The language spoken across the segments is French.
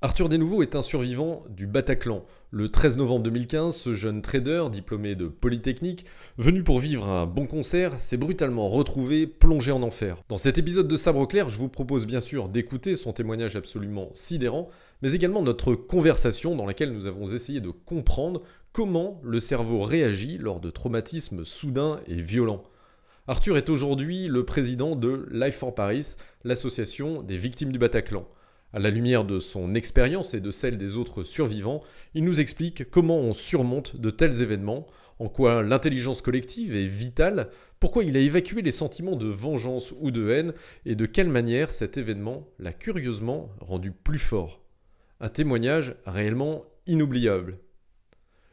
Arthur Desnouveau est un survivant du Bataclan. Le 13 novembre 2015, ce jeune trader, diplômé de Polytechnique, venu pour vivre un bon concert, s'est brutalement retrouvé plongé en enfer. Dans cet épisode de Sabre Clair, je vous propose bien sûr d'écouter son témoignage absolument sidérant, mais également notre conversation dans laquelle nous avons essayé de comprendre comment le cerveau réagit lors de traumatismes soudains et violents. Arthur est aujourd'hui le président de Life for Paris, l'association des victimes du Bataclan. À la lumière de son expérience et de celle des autres survivants, il nous explique comment on surmonte de tels événements, en quoi l'intelligence collective est vitale, pourquoi il a évacué les sentiments de vengeance ou de haine, et de quelle manière cet événement l'a curieusement rendu plus fort. Un témoignage réellement inoubliable.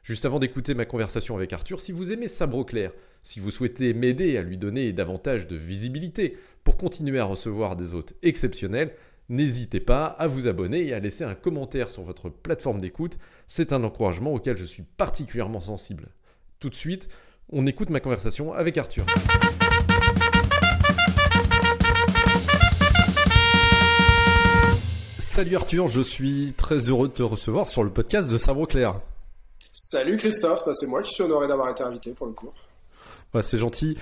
Juste avant d'écouter ma conversation avec Arthur, si vous aimez Sabre Clair, si vous souhaitez m'aider à lui donner davantage de visibilité pour continuer à recevoir des hôtes exceptionnels, n'hésitez pas à vous abonner et à laisser un commentaire sur votre plateforme d'écoute, c'est un encouragement auquel je suis particulièrement sensible. Tout de suite, on écoute ma conversation avec Arthur. Salut Arthur, je suis très heureux de te recevoir sur le podcast de Sabre Clair. Salut Christophe, c'est moi qui suis honoré d'avoir été invité pour le coup. C'est gentil.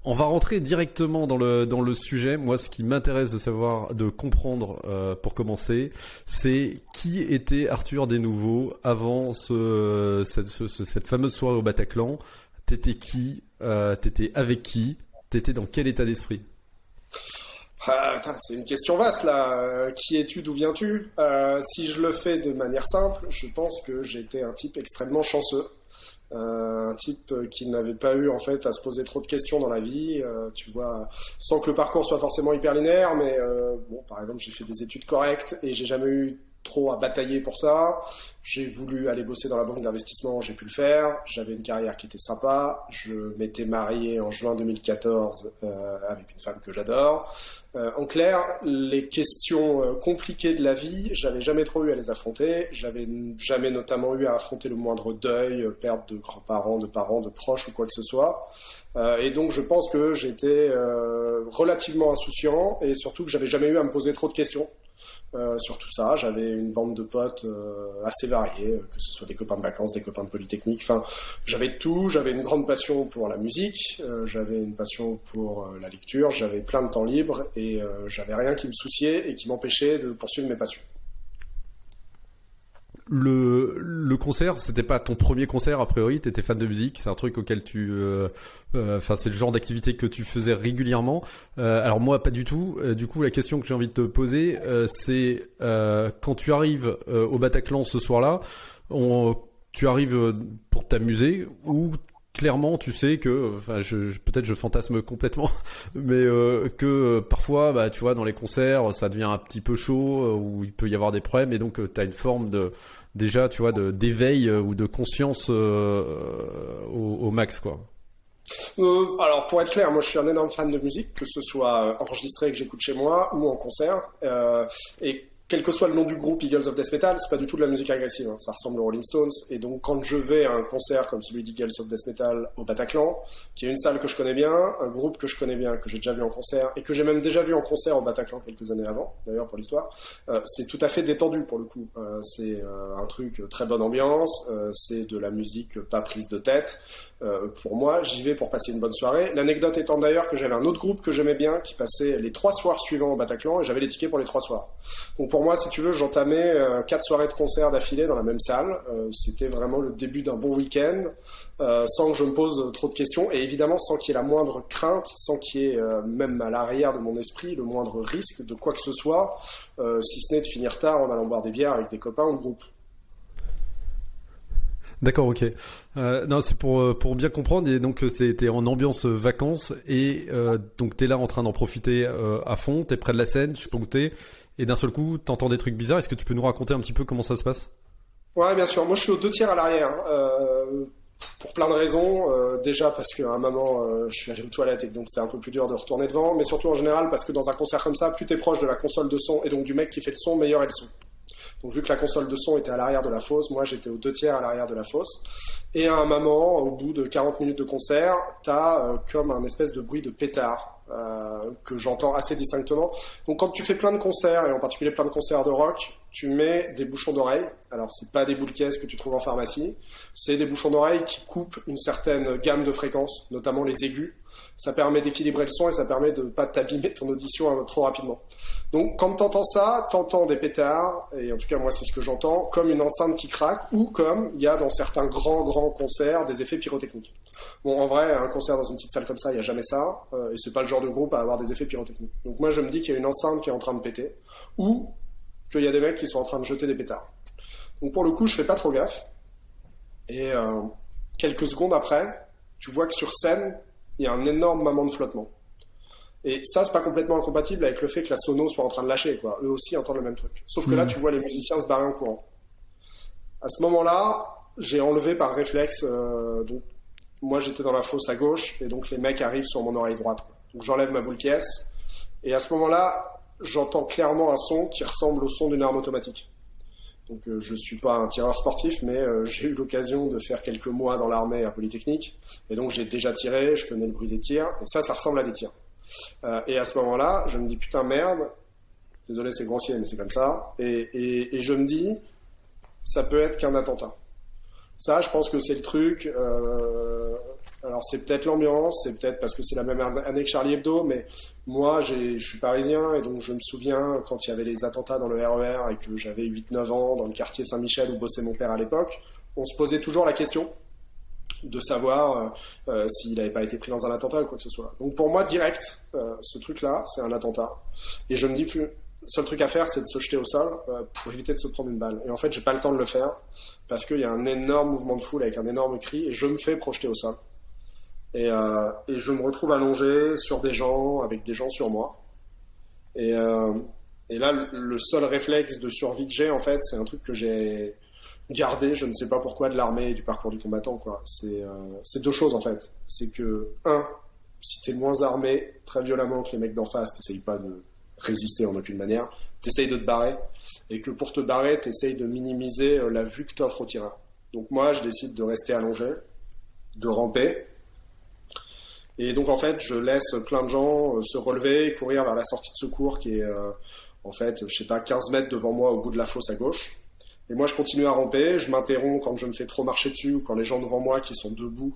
On va rentrer directement dans le sujet. Moi, ce qui m'intéresse de savoir, de comprendre pour commencer, c'est qui était Arthur Desnouveau avant cette fameuse soirée au Bataclan. T'étais qui? T'étais avec qui? T'étais dans quel état d'esprit? C'est une question vaste là. Qui es-tu? D'où viens-tu? Si je le fais de manière simple, je pense que j'étais un type extrêmement chanceux. Un type qui n'avait pas eu en fait à se poser trop de questions dans la vie, tu vois, sans que le parcours soit forcément hyper linéaire, mais par exemple j'ai fait des études correctes et j'ai jamais eu trop à batailler pour ça. J'ai voulu aller bosser dans la banque d'investissement, j'ai pu le faire. J'avais une carrière qui était sympa. Je m'étais marié en juin 2014 avec une femme que j'adore. En clair, les questions compliquées de la vie, j'avais jamais trop eu à les affronter. J'avais jamais notamment eu à affronter le moindre deuil, perte de grands-parents, de parents, de proches ou quoi que ce soit. Et donc je pense que j'étais relativement insouciant et surtout que j'avais jamais eu à me poser trop de questions. Sur tout ça, j'avais une bande de potes assez variés, que ce soit des copains de vacances, des copains de Polytechnique, enfin j'avais tout, j'avais une grande passion pour la musique, j'avais une passion pour la lecture, j'avais plein de temps libre et j'avais rien qui me souciait et qui m'empêchait de poursuivre mes passions. Le concert, c'était pas ton premier concert a priori, t'étais fan de musique, c'est un truc auquel c'est le genre d'activité que tu faisais régulièrement. Alors moi pas du tout. Du coup la question que j'ai envie de te poser, c'est quand tu arrives au Bataclan ce soir-là, tu arrives pour t'amuser ou clairement tu sais que, peut-être je fantasme complètement, mais que parfois, tu vois, dans les concerts, ça devient un petit peu chaud, où il peut y avoir des problèmes, et donc tu as une forme déjà, tu vois, d'éveil ou de conscience au max, quoi. Alors pour être clair, moi je suis un énorme fan de musique, que ce soit enregistré que j'écoute chez moi ou en concert, et quel que soit le nom du groupe Eagles of Death Metal, c'est pas du tout de la musique agressive, hein. Ça ressemble aux Rolling Stones. Et donc quand je vais à un concert comme celui d'Eagles of Death Metal au Bataclan, qui est une salle que je connais bien, un groupe que je connais bien, que j'ai déjà vu en concert, et que j'ai même déjà vu en concert au Bataclan quelques années avant, d'ailleurs pour l'histoire, c'est tout à fait détendu pour le coup. C'est un truc très bonne ambiance, c'est de la musique pas prise de tête. Pour moi, j'y vais pour passer une bonne soirée. L'anecdote étant d'ailleurs que j'avais un autre groupe que j'aimais bien qui passait les 3 soirs suivants au Bataclan et j'avais les tickets pour les 3 soirs. Donc pour moi, si tu veux, j'entamais 4 soirées de concert d'affilée dans la même salle. C'était vraiment le début d'un bon week-end, sans que je me pose trop de questions et évidemment sans qu'il y ait la moindre crainte, sans qu'il y ait même à l'arrière de mon esprit le moindre risque de quoi que ce soit, si ce n'est de finir tard en allant boire des bières avec des copains ou le groupe. D'accord, ok. Non, c'est pour bien comprendre. Et donc t'es en ambiance vacances et donc t'es là en train d'en profiter à fond. T'es près de la scène, je sais pas où t'es, et d'un seul coup t'entends des trucs bizarres. Est-ce que tu peux nous raconter un petit peu comment ça se passe? Ouais, bien sûr. Moi, je suis aux 2 tiers à l'arrière. Pour plein de raisons. Déjà parce qu'à un moment, je suis allé aux toilettes et donc c'était un peu plus dur de retourner devant. Mais surtout en général parce que dans un concert comme ça, plus t'es proche de la console de son et donc du mec qui fait le son, meilleur est le son. Donc vu que la console de son était à l'arrière de la fosse, moi j'étais aux 2 tiers à l'arrière de la fosse. Et à un moment, au bout de 40 minutes de concert, t'as comme un espèce de bruit de pétard que j'entends assez distinctement. Donc quand tu fais plein de concerts, et en particulier plein de concerts de rock, tu mets des bouchons d'oreille. Alors c'est pas des boules caisses que tu trouves en pharmacie, c'est des bouchons d'oreille qui coupent une certaine gamme de fréquences, notamment les aigus. Ça permet d'équilibrer le son et ça permet de pas t'abîmer ton audition trop rapidement. Donc quand t'entends ça, t'entends des pétards, et en tout cas moi c'est ce que j'entends, comme une enceinte qui craque, ou comme il y a dans certains grands concerts des effets pyrotechniques. Bon, en vrai, un concert dans une petite salle comme ça, il n'y a jamais ça, et c'est pas le genre de groupe à avoir des effets pyrotechniques. Donc moi je me dis qu'il y a une enceinte qui est en train de péter, ou qu'il y a des mecs qui sont en train de jeter des pétards. Donc pour le coup, je fais pas trop gaffe, et quelques secondes après, tu vois que sur scène, il y a un énorme moment de flottement. Et ça, c'est pas complètement incompatible avec le fait que la sono soit en train de lâcher, quoi. Eux aussi entendent le même truc. Sauf que là, tu vois les musiciens se barrer en courant. À ce moment-là, j'ai enlevé par réflexe, donc, moi j'étais dans la fosse à gauche, et donc les mecs arrivent sur mon oreille droite, quoi. Donc j'enlève ma boule caisse, et à ce moment-là, j'entends clairement un son qui ressemble au son d'une arme automatique. Donc je suis pas un tireur sportif, mais j'ai eu l'occasion de faire quelques mois dans l'armée à Polytechnique, et donc j'ai déjà tiré, je connais le bruit des tirs, et ça ressemble à des tirs. Et à ce moment-là, je me dis putain merde, désolé c'est grossier mais c'est comme ça, et je me dis ça peut être qu'un attentat. Ça, je pense que c'est le truc. Alors c'est peut-être l'ambiance, c'est peut-être parce que c'est la même année que Charlie Hebdo, mais moi je suis parisien et donc je me souviens quand il y avait les attentats dans le RER et que j'avais 8-9 ans dans le quartier Saint-Michel où bossait mon père à l'époque, on se posait toujours la question de savoir s'il n'avait pas été pris dans un attentat ou quoi que ce soit. Donc pour moi, direct, ce truc-là, c'est un attentat. Et je me dis que le seul truc à faire, c'est de se jeter au sol pour éviter de se prendre une balle. Et en fait, j'ai pas le temps de le faire parce qu'il y a un énorme mouvement de foule avec un énorme cri et je me fais projeter au sol. Et je me retrouve allongé sur des gens, avec des gens sur moi. Et là, le seul réflexe de survie que j'ai, en fait, c'est un truc que j'ai gardé, je ne sais pas pourquoi, de l'armée et du parcours du combattant, quoi. C'est deux choses, en fait. C'est que, si t'es moins armé très violemment que les mecs d'en face, t'essayes pas de résister en aucune manière, t'essayes de te barrer, et que pour te barrer, t'essayes de minimiser la vue que t'offre au tireur. Donc moi, je décide de rester allongé, de ramper, et donc en fait, je laisse plein de gens se relever et courir vers la sortie de secours qui est, en fait, je sais pas, 15 mètres devant moi au bout de la fosse à gauche. Et moi, je continue à ramper, je m'interromps quand je me fais trop marcher dessus ou quand les gens devant moi qui sont debout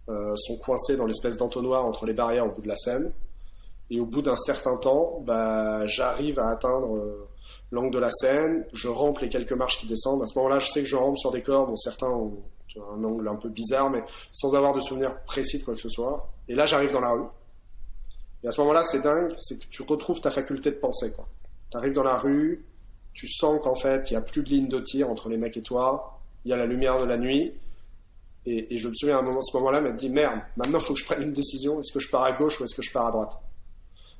sont coincés dans l'espèce d'entonnoir entre les barrières au bout de la scène. Et au bout d'un certain temps, j'arrive à atteindre l'angle de la scène, je rampe les quelques marches qui descendent. À ce moment-là, je sais que je rampe sur des cordes dont certains ont un angle un peu bizarre, mais sans avoir de souvenir précis de quoi que ce soit. Et là, j'arrive dans la rue. Et à ce moment-là, c'est dingue, c'est que tu retrouves ta faculté de penser, quoi. Tu arrives dans la rue, tu sens qu'en fait, il n'y a plus de ligne de tir entre les mecs et toi, il y a la lumière de la nuit, et je me souviens à ce moment-là, m'être dit, merde, maintenant il faut que je prenne une décision, est-ce que je pars à gauche ou est-ce que je pars à droite?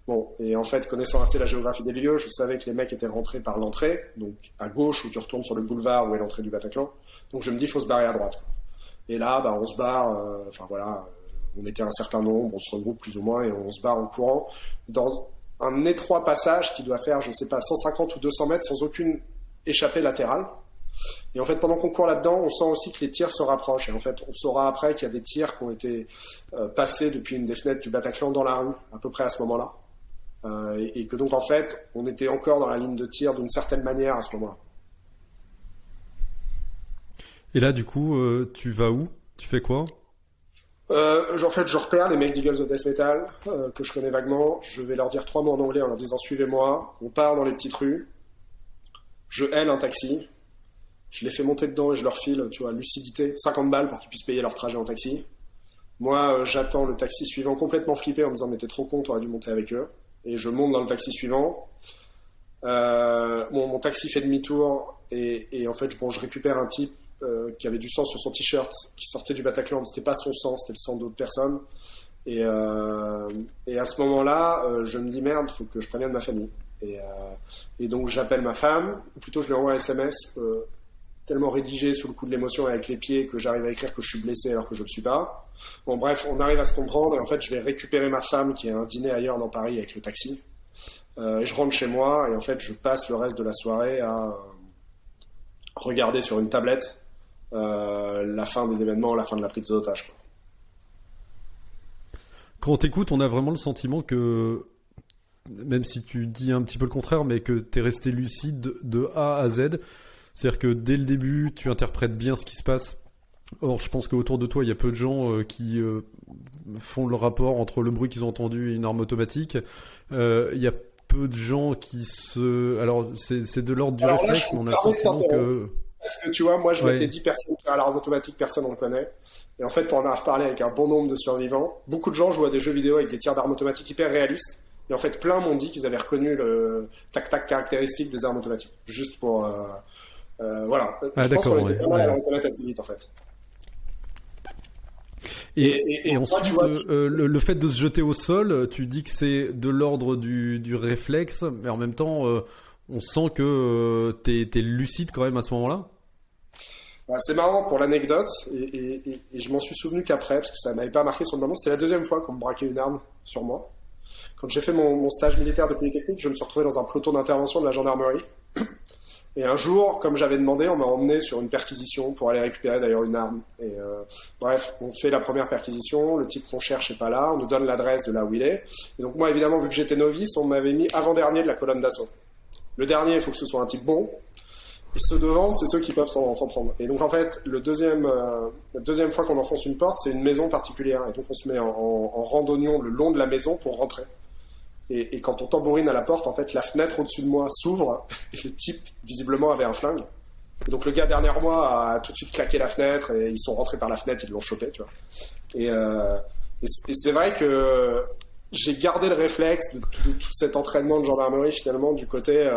Bon, et en fait, connaissant assez la géographie des lieux, je savais que les mecs étaient rentrés par l'entrée, donc à gauche où tu retournes sur le boulevard où est l'entrée du Bataclan, donc je me dis, il faut se barrer à droite, quoi. Et là, on se barre, on était un certain nombre, on se regroupe plus ou moins, et on se barre en courant, dans un étroit passage qui doit faire, je sais pas, 150 ou 200 mètres sans aucune échappée latérale. Et en fait, pendant qu'on court là-dedans, on sent aussi que les tirs se rapprochent. Et en fait, on saura après qu'il y a des tirs qui ont été passés depuis une des fenêtres du Bataclan dans la rue, à peu près à ce moment-là. Et que donc, en fait, on était encore dans la ligne de tir d'une certaine manière à ce moment-là. Et là, du coup, tu vas où? Tu fais quoi? En fait, je repère les mecs d'Eagles of Death Metal, que je connais vaguement. Je vais leur dire 3 mots en anglais en leur disant suivez-moi. On part dans les petites rues. Je haile un taxi. Je les fais monter dedans et je leur file, tu vois, lucidité, 50 balles pour qu'ils puissent payer leur trajet en taxi. Moi, j'attends le taxi suivant complètement flippé en me disant mais t'es trop con, t'aurais dû monter avec eux. Et je monte dans le taxi suivant. Mon taxi fait demi-tour et en fait, je récupère un type qui avait du sang sur son t-shirt, qui sortait du Bataclan, mais c'était pas son sang, c'était le sang d'autres personnes. Et à ce moment-là, je me dis merde, faut que je prévienne ma famille. Et donc j'appelle ma femme, ou plutôt je lui envoie un SMS tellement rédigé sous le coup de l'émotion avec les pieds que j'arrive à écrire que je suis blessé alors que je ne le suis pas. Bon bref, on arrive à se comprendre et en fait je vais récupérer ma femme qui a un dîner ailleurs dans Paris avec le taxi. Et je rentre chez moi et en fait je passe le reste de la soirée à regarder sur une tablette la fin des événements, la fin de la prise d'otage, quoi. Quand on t'écoute, on a vraiment le sentiment que, même si tu dis un petit peu le contraire, mais que t'es resté lucide de A à Z. C'est-à-dire que dès le début, tu interprètes bien ce qui se passe. Or, je pense qu'autour de toi, il y a peu de gens qui font le rapport entre le bruit qu'ils ont entendu et une arme automatique. Il y a peu de gens qui se... Alors, c'est de l'ordre du réflexe, mais on a le sentiment que... Parce que tu vois, moi je m'étais dit personne qui a l'arme automatique, personne on le connaît. Et en fait, pour en avoir reparlé avec un bon nombre de survivants, beaucoup de gens jouent à des jeux vidéo avec des tirs d'armes automatiques hyper réalistes. Et en fait, plein m'ont dit qu'ils avaient reconnu le tac-tac caractéristique des armes automatiques. Juste pour... voilà. Ah, je pense qu'on d'accord, était pas mal à le reconnaître assez vite en fait. Et ensuite, tu vois, le fait de se jeter au sol, tu dis que c'est de l'ordre du réflexe, mais en même temps, on sent que t'es lucide quand même à ce moment-là. C'est marrant pour l'anecdote, et je m'en suis souvenu qu'après, parce que ça m'avait pas marqué sur le moment. C'était la deuxième fois qu'on me braquait une arme sur moi. Quand j'ai fait mon stage militaire de Polytechnique, je me suis retrouvé dans un peloton d'intervention de la gendarmerie. Et un jour, comme j'avais demandé, on m'a emmené sur une perquisition pour aller récupérer d'ailleurs une arme. Et bref, on fait la première perquisition, le type qu'on cherche n'est pas là, on nous donne l'adresse de là où il est. Et donc moi, évidemment, vu que j'étais novice, on m'avait mis avant-dernier de la colonne d'assaut. Le dernier, il faut que ce soit un type bon. Et ceux devant, c'est ceux qui peuvent s'en prendre. Et donc en fait, la deuxième fois qu'on enfonce une porte, c'est une maison particulière. Et donc on se met en randonnion le long de la maison pour rentrer. Et quand on tambourine à la porte, en fait, la fenêtre au-dessus de moi s'ouvre et le type, visiblement, avait un flingue. Et donc le gars derrière moi a tout de suite claqué la fenêtre et ils sont rentrés par la fenêtre, ils l'ont chopé, tu vois. Et c'est vrai que j'ai gardé le réflexe de tout cet entraînement de gendarmerie, finalement, du côté...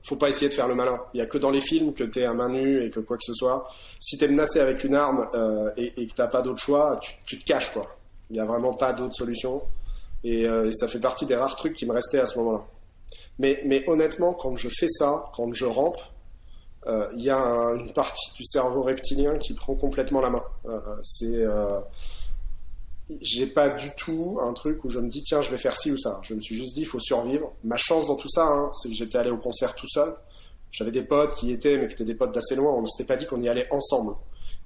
faut pas essayer de faire le malin. Il y a que dans les films que t'es à main nue et que quoi que ce soit. Si t'es menacé avec une arme et que t'as pas d'autre choix, tu te caches, quoi. Il y a vraiment pas d'autre solution. Et ça fait partie des rares trucs qui me restaient à ce moment-là. Mais honnêtement, quand je fais ça, quand je rampe, il y a une partie du cerveau reptilien qui prend complètement la main. J'ai pas du tout un truc où je me dis tiens je vais faire ci ou ça. Je me suis juste dit il faut survivre. Ma chance dans tout ça, c'est que j'étais allé au concert tout seul. J'avais des potes qui étaient, mais qui étaient des potes d'assez loin. On ne s'était pas dit qu'on y allait ensemble.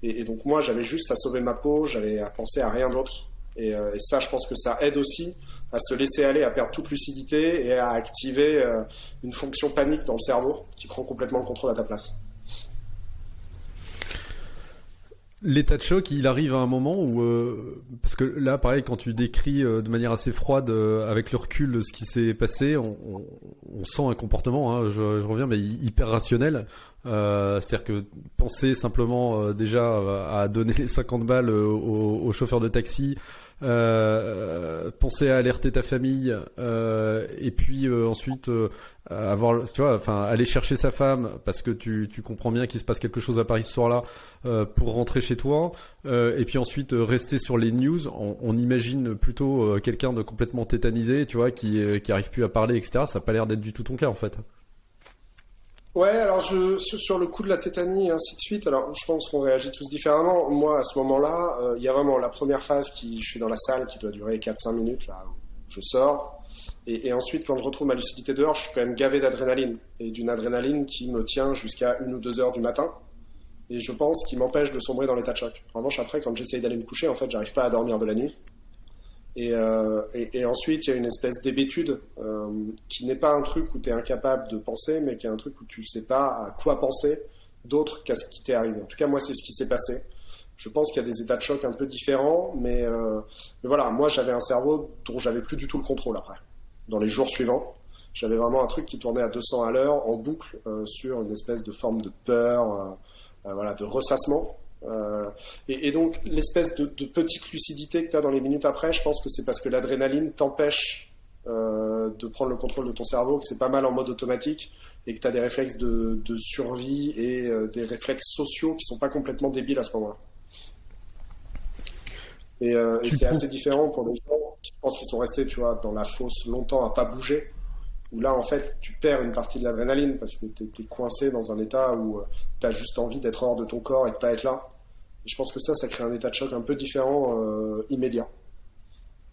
Et donc moi j'avais juste à sauver ma peau, j'avais à penser à rien d'autre. Et ça je pense que ça aide aussi à se laisser aller, à perdre toute lucidité et à activer une fonction panique dans le cerveau qui prend complètement le contrôle à ta place. L'état de choc, il arrive à un moment où, parce que là, pareil, quand tu décris de manière assez froide, avec le recul, ce qui s'est passé, on sent un comportement, je reviens, mais hyper rationnel. C'est-à-dire que penser simplement déjà à donner les 50 balles au chauffeur de taxi, penser à alerter ta famille, et puis ensuite avoir, tu vois, enfin aller chercher sa femme parce que tu comprends bien qu'il se passe quelque chose à Paris ce soir-là, pour rentrer chez toi, et puis ensuite rester sur les news. On imagine plutôt quelqu'un de complètement tétanisé, tu vois, qui arrive plus à parler, etc. Ça n'a pas l'air d'être du tout ton cas en fait. Ouais, alors sur le coup de la tétanie et ainsi de suite, alors je pense qu'on réagit tous différemment. Moi, à ce moment-là, il y a vraiment la première phase je suis dans la salle qui doit durer 4-5 minutes, là, où je sors. Et ensuite, quand je retrouve ma lucidité dehors, je suis quand même gavé d'adrénaline. Et d'une adrénaline qui me tient jusqu'à 1 ou 2 heures du matin. Et je pense qu'il m'empêche de sombrer dans l'état de choc. En revanche, après, quand j'essaye d'aller me coucher, en fait, j'arrive pas à dormir de la nuit. Et ensuite, il y a une espèce d'hébétude qui n'est pas un truc où tu es incapable de penser, mais qui est un truc où tu sais pas à quoi penser d'autre qu'à ce qui t'est arrivé. En tout cas, moi, c'est ce qui s'est passé. Je pense qu'il y a des états de choc un peu différents, mais voilà, moi, j'avais un cerveau dont j'avais plus du tout le contrôle après. Dans les jours suivants, j'avais vraiment un truc qui tournait à 200 à l'heure, en boucle, sur une espèce de forme de peur, voilà, de ressassement. Et donc l'espèce de petite lucidité que tu as dans les minutes après, je pense que c'est parce que l'adrénaline t'empêche de prendre le contrôle de ton cerveau, que c'est pas mal en mode automatique et que tu as des réflexes de survie et des réflexes sociaux qui sont pas complètement débiles à ce moment-là. Et c'est assez différent pour des gens qui pensent qu'ils sont restés, tu vois, dans la fosse longtemps à pas bouger, où là en fait tu perds une partie de l'adrénaline parce que t'es coincé dans un état où t'as juste envie d'être hors de ton corps et de pas être là. Et je pense que ça crée un état de choc un peu différent, immédiat.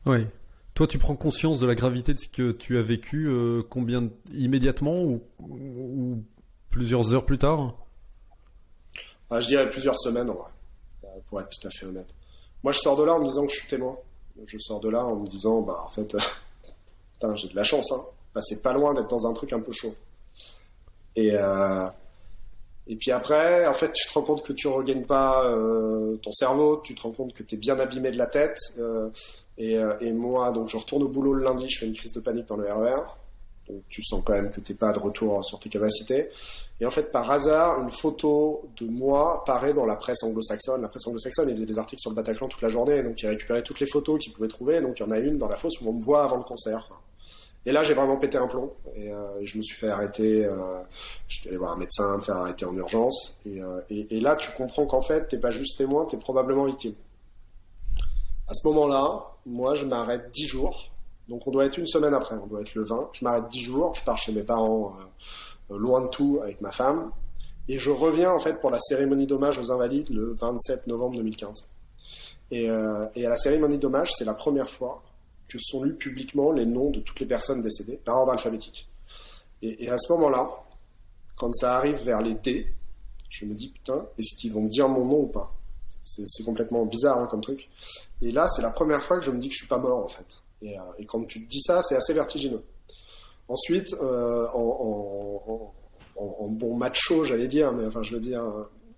Oui. Toi, tu prends conscience de la gravité de ce que tu as vécu, immédiatement ou plusieurs heures plus tard? Je dirais plusieurs semaines, en vrai, pour être tout à fait honnête. Moi, je sors de là en me disant que je suis témoin. Je sors de là en me disant, en fait, putain, j'ai de la chance, hein. C'est pas loin d'être dans un truc un peu chaud. Et puis après, en fait, tu te rends compte que tu regagnes pas ton cerveau, tu te rends compte que tu es bien abîmé de la tête. Et moi, donc je retourne au boulot le lundi, je fais une crise de panique dans le RER. Donc tu sens quand même que t'es pas de retour sur tes capacités. Et en fait, par hasard, une photo de moi paraît dans la presse anglo-saxonne. La presse anglo-saxonne, ils faisaient des articles sur le Bataclan toute la journée, donc ils récupéraient toutes les photos qu'ils pouvaient trouver. Donc il y en a une dans la fosse où on me voit avant le concert. Et là, j'ai vraiment pété un plomb. Et je me suis fait arrêter. Je suis allé voir un médecin, me faire arrêter en urgence. Et là, tu comprends qu'en fait, t'es pas juste témoin, t'es probablement victime. À ce moment-là, moi, je m'arrête 10 jours. Donc on doit être une semaine après, on doit être le 20. Je m'arrête 10 jours, je pars chez mes parents loin de tout avec ma femme. Et je reviens en fait pour la cérémonie d'hommage aux Invalides le 27 novembre 2015. Et à la cérémonie d'hommage, c'est la première fois que sont lus publiquement les noms de toutes les personnes décédées par ordre alphabétique. Et à ce moment-là, quand ça arrive vers les D, je me dis putain, est-ce qu'ils vont me dire mon nom ou pas? C'est complètement bizarre hein, comme truc. Et là, c'est la première fois que je me dis que je suis pas mort en fait. Et quand tu te dis ça, c'est assez vertigineux. Ensuite, en bon macho, j'allais dire, mais enfin, je veux dire,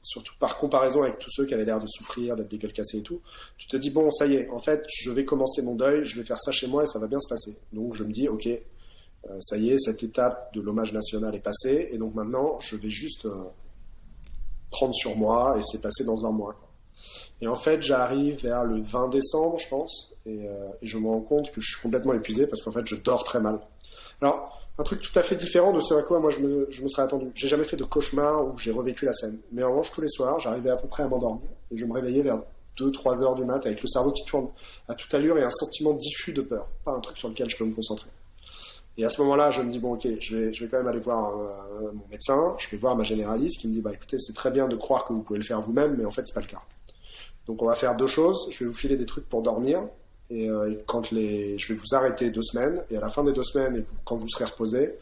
surtout par comparaison avec tous ceux qui avaient l'air de souffrir, d'être des gueules cassées et tout, tu te dis, bon, ça y est, en fait, je vais commencer mon deuil, je vais faire ça chez moi et ça va bien se passer. Donc, je me dis, ok, ça y est, cette étape de l'hommage national est passée, et donc maintenant, je vais juste prendre sur moi, et c'est passé dans un mois, quoi. Et en fait, j'arrive vers le 20 décembre, je pense, et je me rends compte que je suis complètement épuisé parce qu'en fait, je dors très mal. Alors, un truc tout à fait différent de ce à quoi moi je me serais attendu. J'ai jamais fait de cauchemar où j'ai revécu la scène. Mais en revanche, tous les soirs, j'arrivais à peu près à m'endormir et je me réveillais vers 2-3 heures du mat avec le cerveau qui tourne à toute allure et un sentiment diffus de peur. Pas un truc sur lequel je peux me concentrer. Et à ce moment-là, je me dis, bon, ok, je vais quand même aller voir mon médecin, je vais voir ma généraliste qui me dit, écoutez, c'est très bien de croire que vous pouvez le faire vous-même, mais en fait, c'est pas le cas. Donc on va faire deux choses, je vais vous filer des trucs pour dormir, et je vais vous arrêter 2 semaines, et à la fin des 2 semaines, et quand vous serez reposé,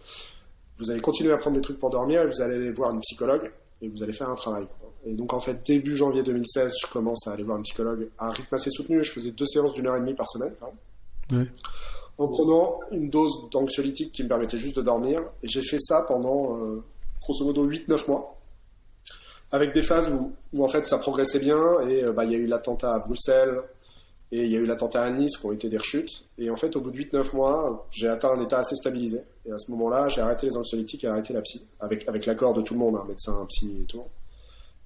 vous allez continuer à prendre des trucs pour dormir, et vous allez aller voir une psychologue, et vous allez faire un travail. Et donc en fait, début janvier 2016, je commence à aller voir un psychologue à un rythme assez soutenu, je faisais 2 séances d'1h30 par semaine, en prenant une dose d'anxiolytique qui me permettait juste de dormir, et j'ai fait ça pendant grosso modo 8-9 mois. Avec des phases où en fait ça progressait bien et il y a eu l'attentat à Bruxelles et il y a eu l'attentat à Nice qui ont été des rechutes et en fait au bout de 8-9 mois j'ai atteint un état assez stabilisé et à ce moment-là j'ai arrêté les anxiolytiques et arrêté la psy avec l'accord de tout le monde, hein, médecin, psy et tout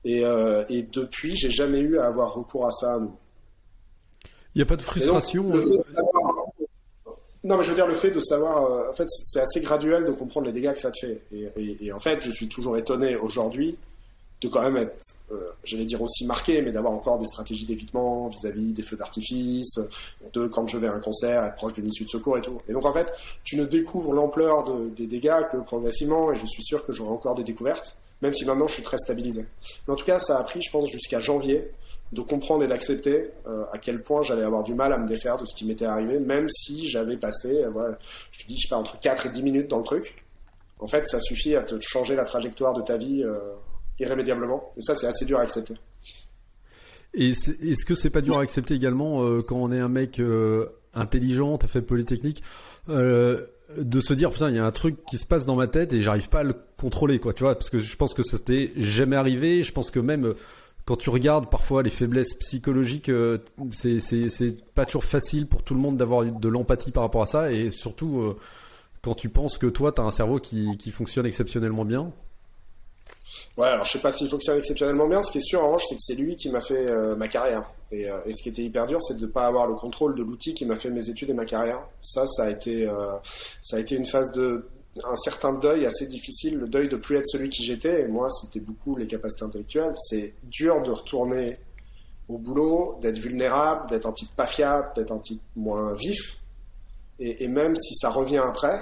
et depuis j'ai jamais eu à avoir recours à ça. Il n'y a pas de frustration Non mais je veux dire le fait de savoir en fait c'est assez graduel de comprendre les dégâts que ça te fait et en fait je suis toujours étonné aujourd'hui de quand même être, j'allais dire aussi marqué, mais d'avoir encore des stratégies d'évitement vis-à-vis des feux d'artifice, de quand je vais à un concert, être proche d'une issue de secours et tout. Et donc en fait, tu ne découvres l'ampleur des dégâts que progressivement, et je suis sûr que j'aurai encore des découvertes, même si maintenant je suis très stabilisé. Mais en tout cas, ça a pris, je pense, jusqu'à janvier, de comprendre et d'accepter à quel point j'allais avoir du mal à me défaire de ce qui m'était arrivé, même si j'avais passé, je te dis, je sais pas, entre 4 et 10 minutes dans le truc. En fait, ça suffit à te changer la trajectoire de ta vie irrémédiablement. Et ça, c'est assez dur à accepter. Et est-ce que c'est pas dur à accepter également quand on est un mec intelligent, t'as fait Polytechnique, de se dire putain il y a un truc qui se passe dans ma tête et j'arrive pas à le contrôler quoi, tu vois, parce que je pense que ça t'est jamais arrivé. Je pense que même quand tu regardes parfois les faiblesses psychologiques, c'est pas toujours facile pour tout le monde d'avoir de l'empathie par rapport à ça et surtout quand tu penses que toi t'as un cerveau qui fonctionne exceptionnellement bien. Ouais, alors je sais pas s'il fonctionne exceptionnellement bien. Ce qui est sûr, en revanche, c'est que c'est lui qui m'a fait ma carrière. Et ce qui était hyper dur, c'est de ne pas avoir le contrôle de l'outil qui m'a fait mes études et ma carrière. Ça a été une phase un certain deuil assez difficile, le deuil de plus être celui qui j'étais. Et moi, c'était beaucoup les capacités intellectuelles. C'est dur de retourner au boulot, d'être vulnérable, d'être un type pas fiable, d'être un type moins vif. Et même si ça revient après,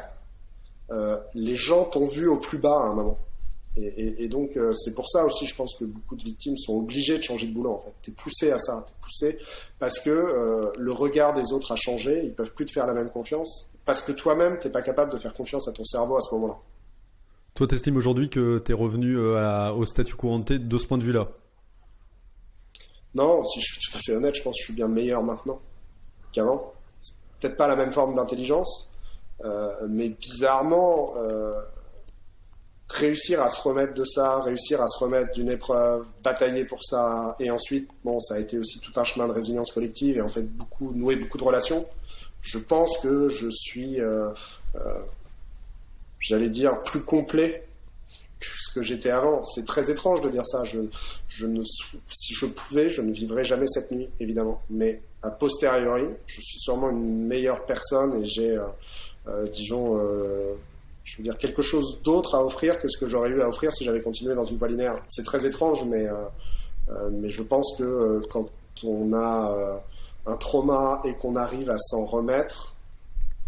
les gens t'ont vu au plus bas à un moment. Et donc, c'est pour ça aussi, je pense que beaucoup de victimes sont obligées de changer de boulot. En fait, t'es poussé à ça, t'es poussé parce que le regard des autres a changé. Ils peuvent plus te faire la même confiance parce que toi-même, t'es pas capable de faire confiance à ton cerveau à ce moment-là. Toi, t'estimes aujourd'hui que t'es revenu au statu quo ante de ce point de vue-là? Non, si je suis tout à fait honnête, je pense que je suis bien meilleur maintenant. qu'avant. C'est peut-être pas la même forme d'intelligence, mais bizarrement, réussir à se remettre de ça, réussir à se remettre d'une épreuve, batailler pour ça, et ensuite, bon, ça a été aussi tout un chemin de résilience collective et en fait nouer beaucoup de relations. Je pense que je suis, j'allais dire, plus complet que ce que j'étais avant. C'est très étrange de dire ça. Si je pouvais, je ne vivrais jamais cette nuit, évidemment. Mais a posteriori, je suis sûrement une meilleure personne et j'ai, disons, je veux dire, quelque chose d'autre à offrir que ce que j'aurais eu à offrir si j'avais continué dans une voie linéaire. C'est très étrange, mais je pense que quand on a un trauma et qu'on arrive à s'en remettre,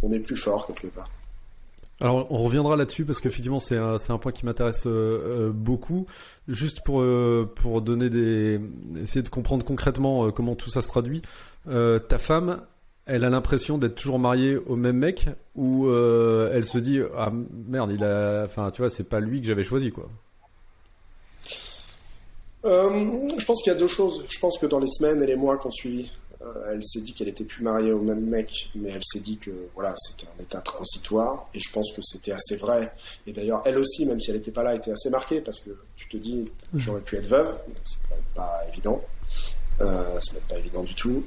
on est plus fort quelque part. Alors on reviendra là-dessus parce qu'effectivement c'est un point qui m'intéresse beaucoup. Juste pour essayer de comprendre concrètement comment tout ça se traduit. Ta femme, elle a l'impression d'être toujours mariée au même mec ou elle se dit ah merde tu vois c'est pas lui que j'avais choisi quoi. Je pense qu'il y a deux choses. Je pense que dans les semaines et les mois qu'on suivi, elle s'est dit qu'elle était plus mariée au même mec, mais elle s'est dit que voilà, c'était un état transitoire, et je pense que c'était assez vrai. Et d'ailleurs, elle aussi, même si elle n'était pas là, était assez marquée, parce que tu te dis, j'aurais pu être veuve, c'est quand même pas évident. C'est même pas évident du tout.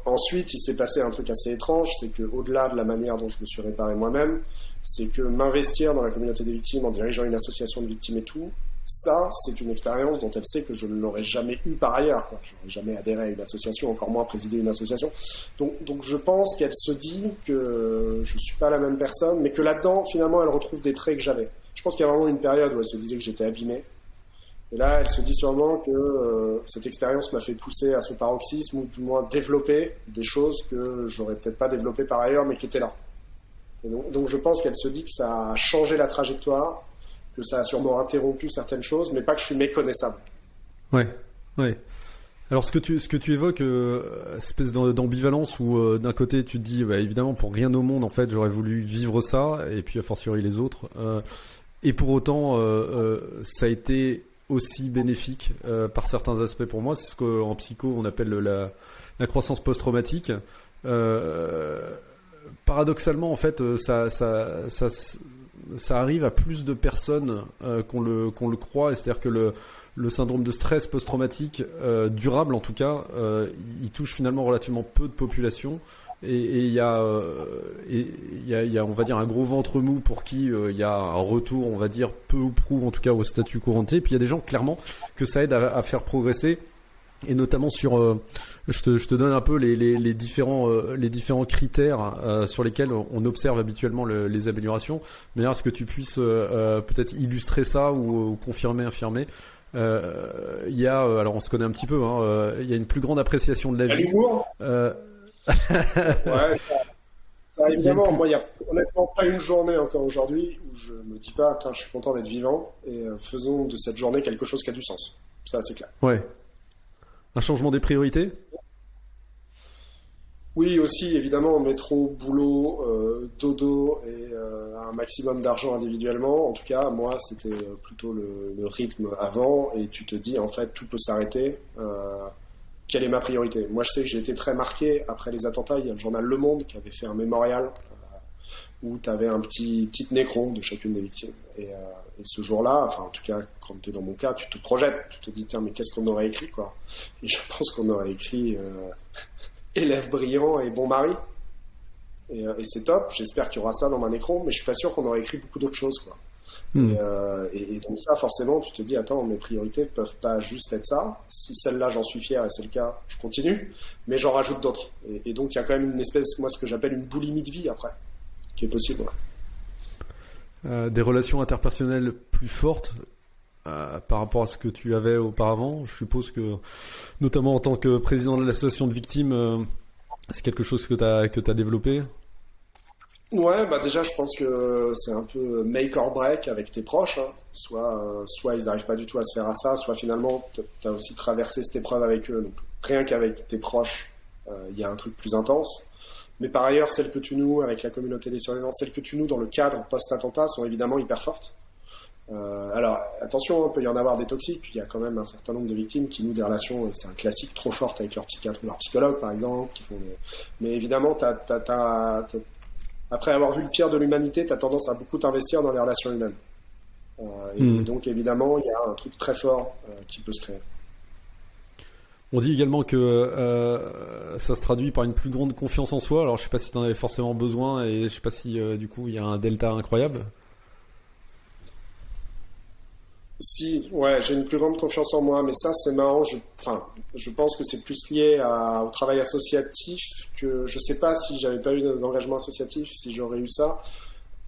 Ensuite, il s'est passé un truc assez étrange, c'est que au-delà de la manière dont je me suis réparé moi-même, c'est que m'investir dans la communauté des victimes en dirigeant une association de victimes et tout, ça, c'est une expérience dont elle sait que je ne l'aurais jamais eu par ailleurs, quoi. Je n'aurais jamais adhéré à une association, encore moins présidé une association. Donc je pense qu'elle se dit que je ne suis pas la même personne, mais que là-dedans, finalement, elle retrouve des traits que j'avais. Je pense qu'il y a vraiment une période où elle se disait que j'étais abîmé. Et là, elle se dit sûrement que cette expérience m'a fait pousser à son paroxysme, ou du moins développer des choses que j'aurais peut-être pas développées par ailleurs, mais qui étaient là. Et donc je pense qu'elle se dit que ça a changé la trajectoire, que ça a sûrement interrompu certaines choses, mais pas que je suis méconnaissable. Ouais. Alors ce que tu évoques, espèce d'ambivalence où d'un côté tu te dis, bah, évidemment pour rien au monde en fait j'aurais voulu vivre ça, et puis a fortiori les autres, et pour autant ça a été aussi bénéfique par certains aspects pour moi. C'est ce qu'en psycho on appelle la croissance post-traumatique. Paradoxalement en fait ça arrive à plus de personnes qu'on le croit, c'est-à-dire que le syndrome de stress post-traumatique durable en tout cas, il touche finalement relativement peu de population, et il y a on va dire un gros ventre mou pour qui il y a un retour on va dire peu ou prou en tout cas au statut couranté, et puis il y a des gens clairement que ça aide à faire progresser. Et notamment sur, je te donne un peu les différents critères sur lesquels on observe habituellement les améliorations. Mais à ce que tu puisses peut-être illustrer ça ou confirmer, infirmer. Il y a, alors on se connaît un petit peu, il y a une plus grande appréciation de la vie. Ouais, ça évidemment. Moi, il y a honnêtement pas une journée encore aujourd'hui où je me dis pas, putain, je suis content d'être vivant, et faisons de cette journée quelque chose qui a du sens. Ça, c'est clair. Ouais. Un changement des priorités ? Oui, aussi, évidemment, métro, boulot, dodo et un maximum d'argent individuellement. En tout cas, moi, c'était plutôt le rythme avant, et tu te dis, en fait, tout peut s'arrêter. Quelle est ma priorité ? Moi, je sais que j'ai été très marqué après les attentats. Il y a le journal Le Monde qui avait fait un mémorial où tu avais un petit nécron de chacune des victimes. Et ce jour-là, enfin en tout cas quand tu es dans mon cas, tu te projettes, tu te dis tiens mais qu'est-ce qu'on aurait écrit quoi. Et je pense qu'on aurait écrit élève brillant et bon mari. Et c'est top, j'espère qu'il y aura ça dans ma nécron, mais je suis pas sûr qu'on aurait écrit beaucoup d'autres choses quoi. Et donc ça forcément tu te dis attends, mes priorités peuvent pas juste être ça. Si celle-là j'en suis fier et c'est le cas, je continue, mais j'en rajoute d'autres. Et donc il y a quand même une espèce, moi ce que j'appelle une boulimie de vie après, qui est possible. Ouais. Des relations interpersonnelles plus fortes par rapport à ce que tu avais auparavant. Je suppose que, notamment en tant que président de l'association de victimes, c'est quelque chose que t'as développé. Ouais, bah déjà, je pense que c'est un peu make or break avec tes proches. Hein. Soit ils n'arrivent pas du tout à se faire à ça, soit finalement, tu as aussi traversé cette épreuve avec eux. Donc, rien qu'avec tes proches, il y a un truc plus intense. Mais par ailleurs, celles que tu noues avec la communauté des survivants, celles que tu noues dans le cadre post-attentat sont évidemment hyper fortes. Alors, attention, il peut y en avoir des toxiques, puis il y a quand même un certain nombre de victimes qui nouent des relations, et c'est un classique, trop fortes avec leur psychiatre ou leur psychologue, par exemple, qui font mais évidemment, après avoir vu le pire de l'humanité, tu as tendance à beaucoup t'investir dans les relations humaines. Et donc, évidemment, il y a un truc très fort qui peut se créer. On dit également que ça se traduit par une plus grande confiance en soi. Alors, je sais pas si tu en avais forcément besoin, et je sais pas si, du coup, il y a un delta incroyable. Si, ouais, j'ai une plus grande confiance en moi, mais ça, c'est marrant. Je pense que c'est plus lié au travail associatif que je sais pas si j'avais pas eu d'engagement associatif, si j'aurais eu ça.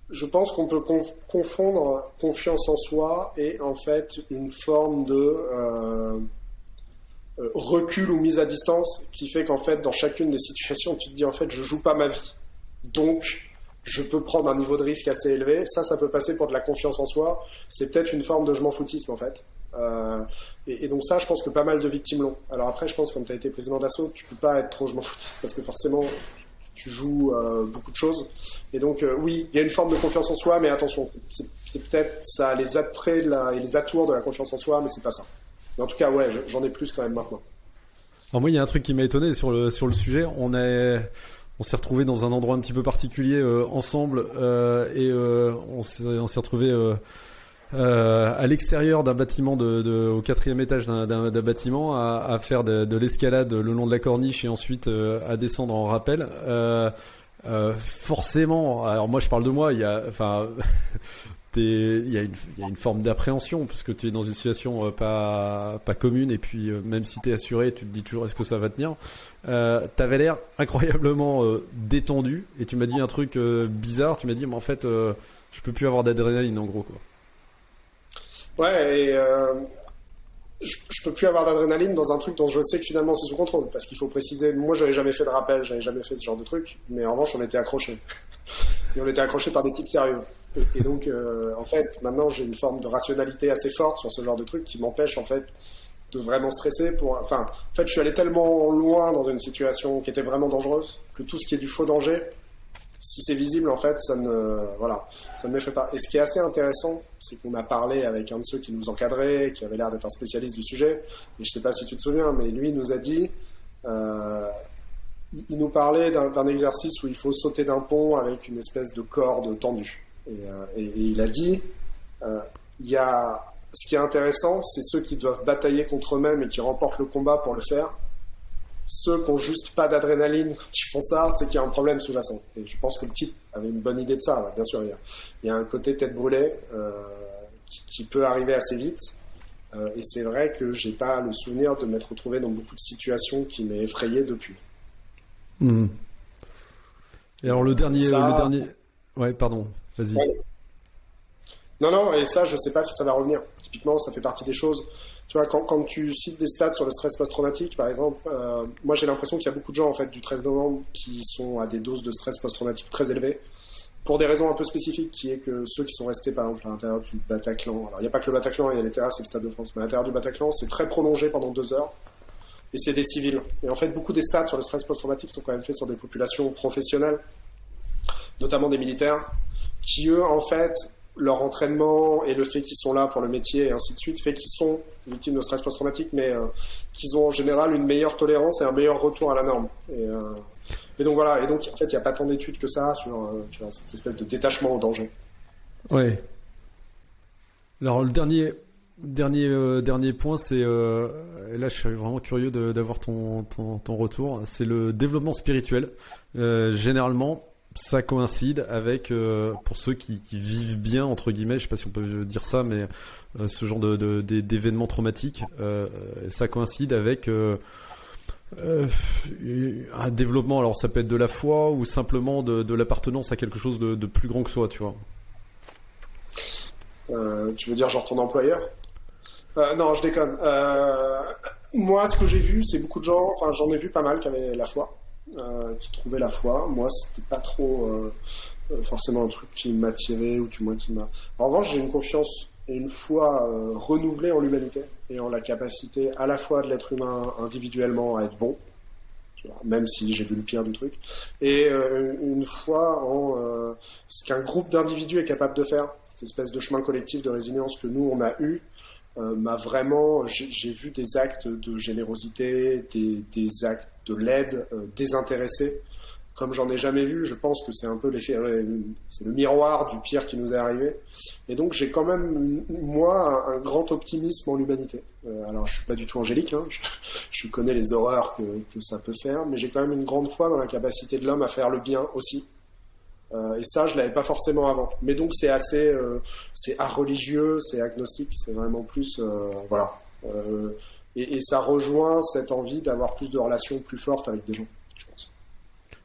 Je pense qu'on peut confondre confiance en soi et en fait une forme de recul ou mise à distance qui fait qu'en fait, dans chacune des situations, tu te dis en fait, je joue pas ma vie. Donc, je peux prendre un niveau de risque assez élevé. Ça peut passer pour de la confiance en soi. C'est peut-être une forme de je m'en foutisme, en fait. Et donc ça, je pense que pas mal de victimes l'ont. Alors après, je pense que comme tu as été président d'assaut, tu peux pas être trop je m'en foutisme parce que forcément, tu joues beaucoup de choses. Et donc, oui, il y a une forme de confiance en soi, mais attention, c'est peut-être ça a les attraits et les atours de la confiance en soi, mais c'est pas ça. Mais en tout cas, ouais, j'en ai plus quand même maintenant. Alors moi, il y a un truc qui m'a étonné sur le sujet. On s'est retrouvés dans un endroit un petit peu particulier ensemble et on s'est retrouvés à l'extérieur d'un bâtiment au 4e étage d'un bâtiment à faire de l'escalade le long de la corniche et ensuite à descendre en rappel. Forcément, alors moi je parle de moi, il y a une forme d'appréhension parce que tu es dans une situation pas commune et puis même si tu es assuré, tu te dis toujours est-ce que ça va tenir. T'avais l'air incroyablement détendu et tu m'as dit un truc bizarre, tu m'as dit mais en fait je peux plus avoir d'adrénaline en gros quoi. Ouais, et je peux plus avoir d'adrénaline dans un truc dont je sais que finalement c'est sous contrôle parce qu'il faut préciser, moi j'avais jamais fait de rappel, j'avais jamais fait ce genre de truc, mais en revanche on était accrochés. Et on était accrochés par des types sérieux. Et donc, en fait, maintenant, j'ai une forme de rationalité assez forte sur ce genre de truc qui m'empêche, en fait, de vraiment stresser. En fait, je suis allé tellement loin dans une situation qui était vraiment dangereuse que tout ce qui est du faux danger, si c'est visible, en fait, ça ne m'effraie pas. Et ce qui est assez intéressant, c'est qu'on a parlé avec un de ceux qui nous encadrait, qui avait l'air d'être un spécialiste du sujet. Et je sais pas si tu te souviens, mais lui nous a dit... il nous parlait d'un exercice où il faut sauter d'un pont avec une espèce de corde tendue. Et il a dit, ce qui est intéressant, c'est ceux qui doivent batailler contre eux-mêmes et qui remportent le combat pour le faire. Ceux qui n'ont juste pas d'adrénaline quand ils font ça, c'est qu'il y a un problème sous-jacent. Et je pense que le type avait une bonne idée de ça. Bien sûr, il y a un côté tête brûlée qui peut arriver assez vite. Et c'est vrai que j'ai pas le souvenir de m'être retrouvé dans beaucoup de situations qui m'aient effrayé depuis. Mmh. Et alors le dernier... Ouais, pardon, vas-y. Ouais. Non, et ça, je sais pas si ça va revenir. Typiquement, ça fait partie des choses. Tu vois, quand tu cites des stats sur le stress post-traumatique, par exemple, moi j'ai l'impression qu'il y a beaucoup de gens en fait du 13 novembre qui sont à des doses de stress post-traumatique très élevées, pour des raisons un peu spécifiques, qui est que ceux qui sont restés par exemple à l'intérieur du Bataclan, alors il n'y a pas que le Bataclan, il y a les terrasses et le Stade de France, mais à l'intérieur du Bataclan, c'est très prolongé pendant 2 heures. Et c'est des civils. Et en fait, beaucoup des stats sur le stress post-traumatique sont quand même faits sur des populations professionnelles, notamment des militaires, qui eux, en fait, leur entraînement et le fait qu'ils sont là pour le métier et ainsi de suite fait qu'ils sont victimes de stress post-traumatique, mais qu'ils ont en général une meilleure tolérance et un meilleur retour à la norme. Et donc voilà. Et donc en fait, il n'y a pas tant d'études que ça sur tu vois, cette espèce de détachement au danger. Ouais. Alors le dernier point, c'est et là je suis vraiment curieux d'avoir ton retour. C'est le développement spirituel. Généralement, ça coïncide avec pour ceux qui vivent bien entre guillemets, je sais pas si on peut dire ça, mais ce genre d'événements traumatiques, ça coïncide avec un développement. Alors ça peut être de la foi ou simplement de l'appartenance à quelque chose de plus grand que soi, tu vois. Tu veux dire genre ton employeur? Non, je déconne. Moi, ce que j'ai vu, c'est beaucoup de gens, enfin j'en ai vu pas mal qui avaient la foi, qui trouvaient la foi. Moi, c'était pas trop forcément un truc qui m'attirait ou du moins qui m'a... En revanche, j'ai une confiance et une foi renouvelée en l'humanité et en la capacité à la fois de l'être humain individuellement à être bon. même si j'ai vu le pire du truc. Et une foi en ce qu'un groupe d'individus est capable de faire, cette espèce de chemin collectif de résilience que nous on a eu, m'a vraiment, j'ai vu des actes de générosité, des actes de l'aide désintéressée, comme j'en ai jamais vu. Je pense que c'est un peu l'effet, c'est le miroir du pire qui nous est arrivé. Et donc j'ai quand même, moi, un grand optimisme en l'humanité. Alors je suis pas du tout angélique, hein, je connais les horreurs que ça peut faire, mais j'ai quand même une grande foi dans la capacité de l'homme à faire le bien aussi. Et ça, je l'avais pas forcément avant. Mais donc c'est assez, c'est religieux, c'est agnostique, c'est vraiment plus, voilà. Et ça rejoint cette envie d'avoir plus de relations plus fortes avec des gens, je pense.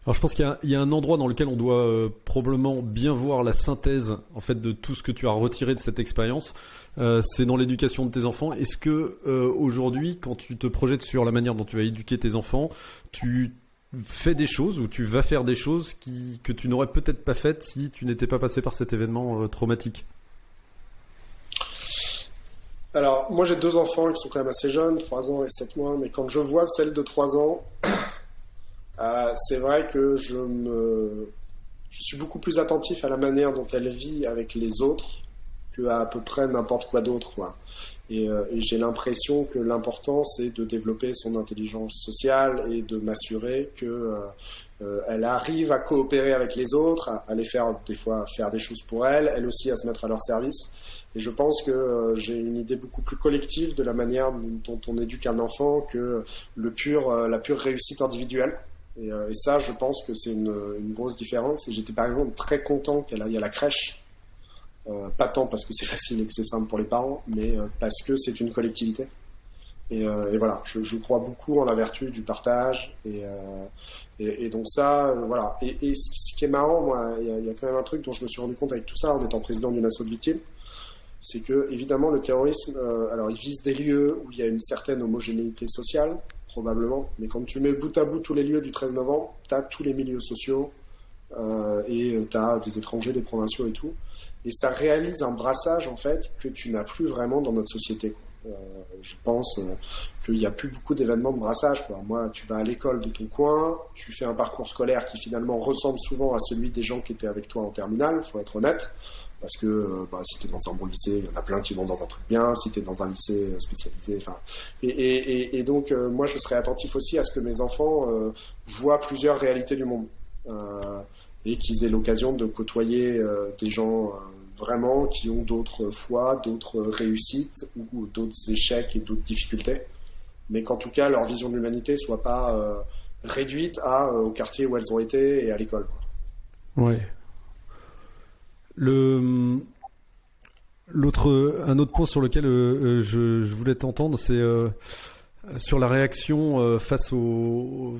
Alors je pense qu'il y a un endroit dans lequel on doit probablement bien voir la synthèse en fait de tout ce que tu as retiré de cette expérience. C'est dans l'éducation de tes enfants. Est-ce que aujourd'hui, quand tu te projettes sur la manière dont tu vas éduquer tes enfants, tu fais des choses ou tu vas faire des choses que tu n'aurais peut-être pas faites si tu n'étais pas passé par cet événement traumatique? Alors, moi j'ai 2 enfants qui sont quand même assez jeunes, 3 ans et 7 mois, mais quand je vois celle de 3 ans, c'est vrai que je suis beaucoup plus attentif à la manière dont elle vit avec les autres qu'à peu près n'importe quoi d'autre, quoi. Et j'ai l'impression que l'important, c'est de développer son intelligence sociale et de m'assurer que elle arrive à coopérer avec les autres, à les faire des fois faire des choses pour elle aussi à se mettre à leur service. Et je pense que j'ai une idée beaucoup plus collective de la manière dont on éduque un enfant que la pure réussite individuelle. Et ça, je pense que c'est une grosse différence. Et j'étais par exemple très content qu'elle aille à la crèche. Pas tant parce que c'est facile et que c'est simple pour les parents, mais parce que c'est une collectivité. Et voilà, je crois beaucoup en la vertu du partage. Et donc ça, voilà. Et ce qui est marrant, moi, il y a quand même un truc dont je me suis rendu compte avec tout ça en étant président d'une asso de victimes, c'est que évidemment le terrorisme, alors il vise des lieux où il y a une certaine homogénéité sociale, probablement, mais quand tu mets bout à bout tous les lieux du 13 novembre, tu as tous les milieux sociaux et tu as des étrangers, des provinciaux et tout. Et ça réalise un brassage, en fait, que tu n'as plus vraiment dans notre société, quoi. Je pense qu'il n'y a plus beaucoup d'événements de brassage, quoi. Moi, tu vas à l'école de ton coin, tu fais un parcours scolaire qui finalement ressemble souvent à celui des gens qui étaient avec toi en terminale, faut être honnête, parce que si tu es dans un bon lycée, il y en a plein qui vont dans un truc bien, si tu es dans un lycée spécialisé, enfin... Et donc, moi, je serais attentif aussi à ce que mes enfants voient plusieurs réalités du monde. Et qu'ils aient l'occasion de côtoyer des gens vraiment qui ont d'autres foi, d'autres réussites ou d'autres échecs et d'autres difficultés, mais qu'en tout cas leur vision de l'humanité soit pas réduite au quartier où elles ont été et à l'école, quoi. Ouais. Un autre point sur lequel je voulais t'entendre, c'est sur la réaction face aux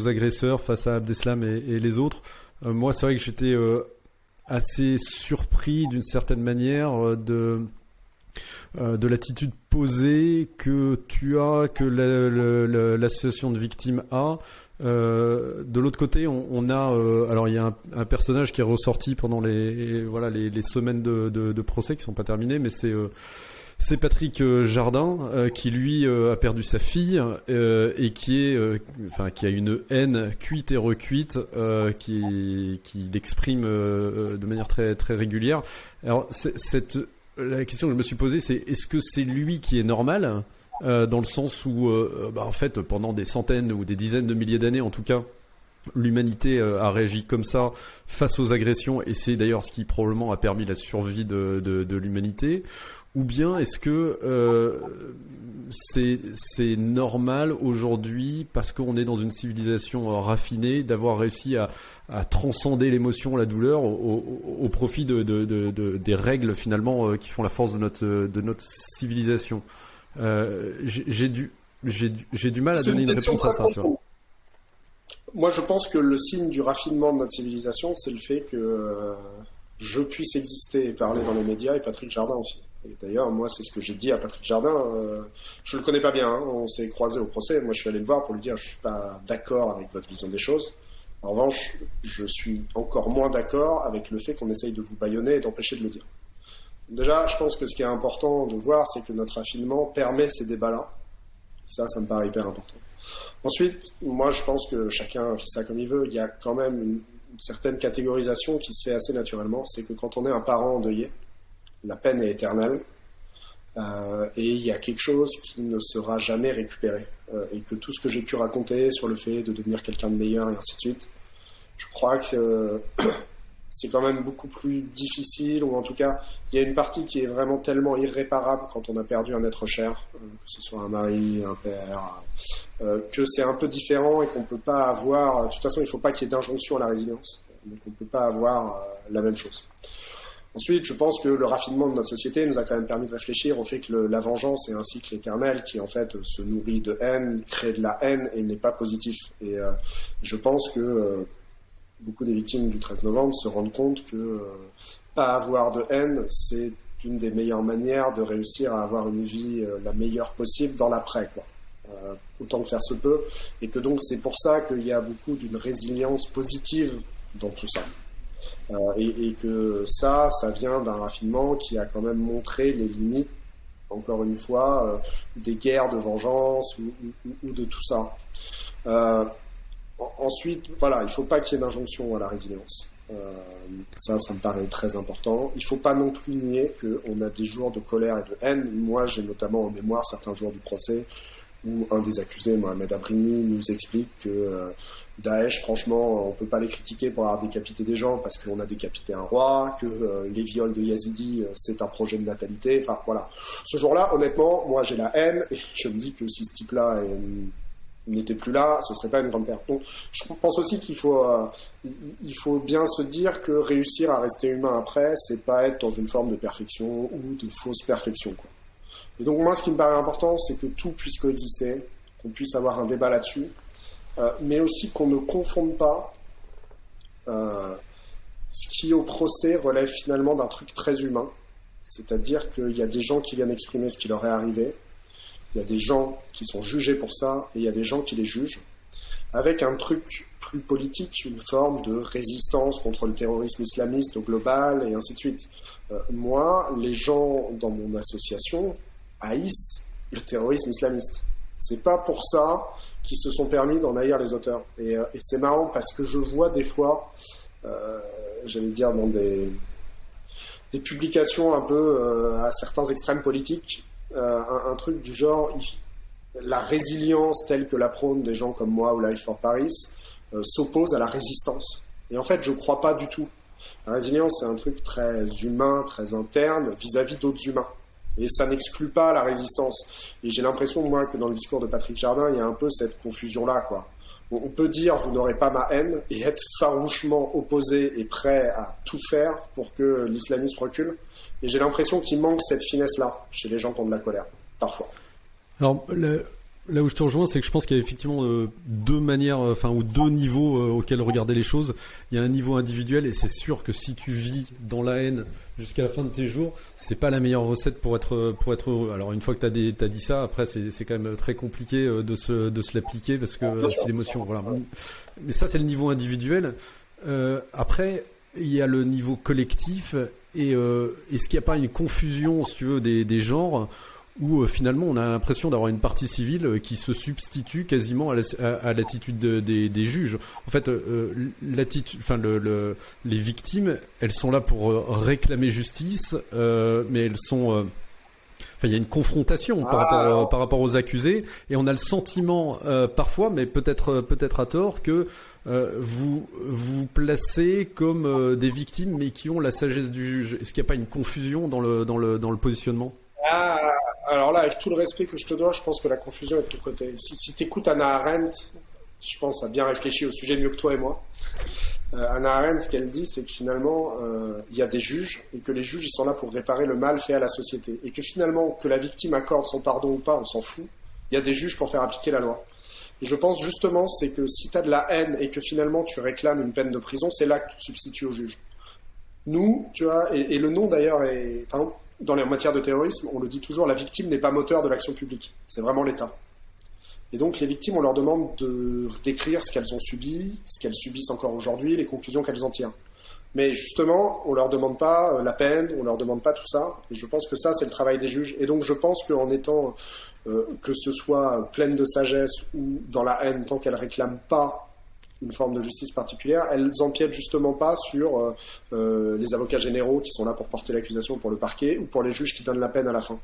agresseurs, face à Abdeslam et les autres. Moi, c'est vrai que j'étais assez surpris d'une certaine manière de l'attitude posée que tu as, que l'association de victimes a. De l'autre côté, on a alors il y a un personnage qui est ressorti pendant les semaines de procès qui sont pas terminées, mais c'est Patrick Jardin qui lui a perdu sa fille et qui a une haine cuite et recuite qui l'exprime de manière très très régulière. Alors la question que je me suis posée, c'est est-ce que c'est lui qui est normal dans le sens où en fait pendant des centaines ou des dizaines de milliers d'années en tout cas, l'humanité a réagi comme ça face aux agressions, et c'est d'ailleurs ce qui probablement a permis la survie de l'humanité. Ou bien est-ce que c'est normal aujourd'hui, parce qu'on est dans une civilisation raffinée, d'avoir réussi à transcender l'émotion, la douleur au profit des règles finalement qui font la force de notre civilisation? J'ai du mal à donner une réponse à ça, tu vois. Moi, je pense que le signe du raffinement de notre civilisation, c'est le fait que je puisse exister et parler dans les médias, et Patrick Jardin aussi. Et d'ailleurs, moi, c'est ce que j'ai dit à Patrick Jardin. Je le connais pas bien, hein, on s'est croisés au procès. Moi, je suis allé le voir pour lui dire je suis pas d'accord avec votre vision des choses. En revanche, je suis encore moins d'accord avec le fait qu'on essaye de vous bâillonner et d'empêcher de le dire. Déjà, je pense que ce qui est important de voir, c'est que notre raffinement permet ces débats-là. Ça me paraît hyper important. Ensuite, moi je pense que chacun vit ça comme il veut. Il y a quand même une certaine catégorisation qui se fait assez naturellement. C'est que quand on est un parent endeuillé, la peine est éternelle. Et il y a quelque chose qui ne sera jamais récupéré. Et que tout ce que j'ai pu raconter sur le fait de devenir quelqu'un de meilleur et ainsi de suite, je crois que c'est quand même beaucoup plus difficile, ou en tout cas, il y a une partie qui est vraiment tellement irréparable quand on a perdu un être cher, que ce soit un mari, un père, que c'est un peu différent et qu'on peut pas avoir... De toute façon, il ne faut pas qu'il y ait d'injonction à la résilience. Donc on ne peut pas avoir la même chose. Ensuite, je pense que le raffinement de notre société nous a quand même permis de réfléchir au fait que la vengeance est un cycle éternel qui, en fait, se nourrit de haine, crée de la haine et n'est pas positif. Et je pense que beaucoup des victimes du 13 novembre se rendent compte que pas avoir de haine, c'est une des meilleures manières de réussir à avoir une vie la meilleure possible dans l'après, quoi. Autant que faire se peut. Et que donc, c'est pour ça qu'il y a beaucoup d'une résilience positive dans tout ça. Et que ça vient d'un raffinement qui a quand même montré les limites, encore une fois, des guerres de vengeance ou de tout ça. Ensuite, voilà, il ne faut pas qu'il y ait d'injonction à la résilience. Ça me paraît très important. Il ne faut pas non plus nier qu'on a des jours de colère et de haine. Moi, j'ai notamment en mémoire certains jours du procès où un des accusés, Mohamed Abrini, nous explique que Daesh, franchement, on ne peut pas les critiquer pour avoir décapité des gens parce qu'on a décapité un roi, que les viols de Yazidi, c'est un projet de natalité. Enfin, voilà. Ce jour-là, honnêtement, moi, j'ai la haine et je me dis que si ce type-là n'était plus là, ce serait pas une grande perte. Donc, je pense aussi qu'il faut bien se dire que réussir à rester humain après, c'est pas être dans une forme de perfection ou de fausse perfection, quoi. Et donc, moi, ce qui me paraît important, c'est que tout puisse coexister, qu'on puisse avoir un débat là-dessus, mais aussi qu'on ne confonde pas ce qui, au procès, relève finalement d'un truc très humain. C'est-à-dire qu'il y a des gens qui viennent exprimer ce qui leur est arrivé, il y a des gens qui sont jugés pour ça, et il y a des gens qui les jugent, avec un truc plus politique, une forme de résistance contre le terrorisme islamiste au global, et ainsi de suite. Moi, les gens dans mon association haïssent le terrorisme islamiste. C'est pas pour ça qu'ils se sont permis d'en haïr les auteurs. Et c'est marrant parce que je vois des fois, j'allais dire dans des publications un peu à certains extrêmes politiques, un truc du genre la résilience telle que la prônent des gens comme moi ou Life for Paris s'oppose à la résistance. Et en fait, je crois pas du tout. La résilience, c'est un truc très humain, très interne vis-à-vis d'autres humains. Et ça n'exclut pas la résistance. Et j'ai l'impression, moi, que dans le discours de Patrick Jardin, il y a un peu cette confusion-là, quoi. On peut dire, vous n'aurez pas ma haine, et être farouchement opposé et prêt à tout faire pour que l'islamisme recule. Et j'ai l'impression qu'il manque cette finesse-là chez les gens qui ont de la colère, parfois. Alors, là où je te rejoins, c'est que je pense qu'il y a effectivement deux manières, ou deux niveaux auxquels regarder les choses. Il y a un niveau individuel, et c'est sûr que si tu vis dans la haine jusqu'à la fin de tes jours, c'est pas la meilleure recette pour être heureux. Alors une fois que t'as dit ça, après c'est quand même très compliqué de se l'appliquer parce que c'est l'émotion. Voilà. Mais ça c'est le niveau individuel. Après il y a le niveau collectif et est-ce qu'il n'y a pas une confusion, si tu veux, des genres? Où finalement on a l'impression d'avoir une partie civile qui se substitue quasiment à l'attitude des juges. En fait, les victimes, elles sont là pour réclamer justice, mais elles sont... il y a une confrontation par rapport aux accusés, et on a le sentiment parfois, mais peut-être à tort, que vous placez comme des victimes, mais qui ont la sagesse du juge. Est-ce qu'il n'y a pas une confusion dans le positionnement ? Alors là, avec tout le respect que je te dois, je pense que la confusion est de ton côté. Si tu écoutes Hannah Arendt, je pense a bien réfléchi au sujet mieux que toi et moi. Hannah Arendt, ce qu'elle dit, c'est que finalement, il y a des juges, et que les juges, ils sont là pour réparer le mal fait à la société. Et que finalement, que la victime accorde son pardon ou pas, on s'en fout. Il y a des juges pour faire appliquer la loi. Et je pense justement, c'est que si tu as de la haine et que finalement tu réclames une peine de prison, c'est là que tu te substitues au juge. Nous, tu vois, et le nom d'ailleurs est... Par exemple, dans les matières de terrorisme, on le dit toujours, la victime n'est pas moteur de l'action publique. C'est vraiment l'État. Et donc, les victimes, on leur demande de décrire ce qu'elles ont subi, ce qu'elles subissent encore aujourd'hui, les conclusions qu'elles en tirent. Mais justement, on leur demande pas la peine, on leur demande pas tout ça. Et je pense que ça, c'est le travail des juges. Et donc, je pense qu'en étant, que ce soit pleine de sagesse ou dans la haine, tant qu'elles réclament pas une forme de justice particulière, elles empiètent justement pas sur les avocats généraux qui sont là pour porter l'accusation pour le parquet ou pour les juges qui donnent la peine à la fin.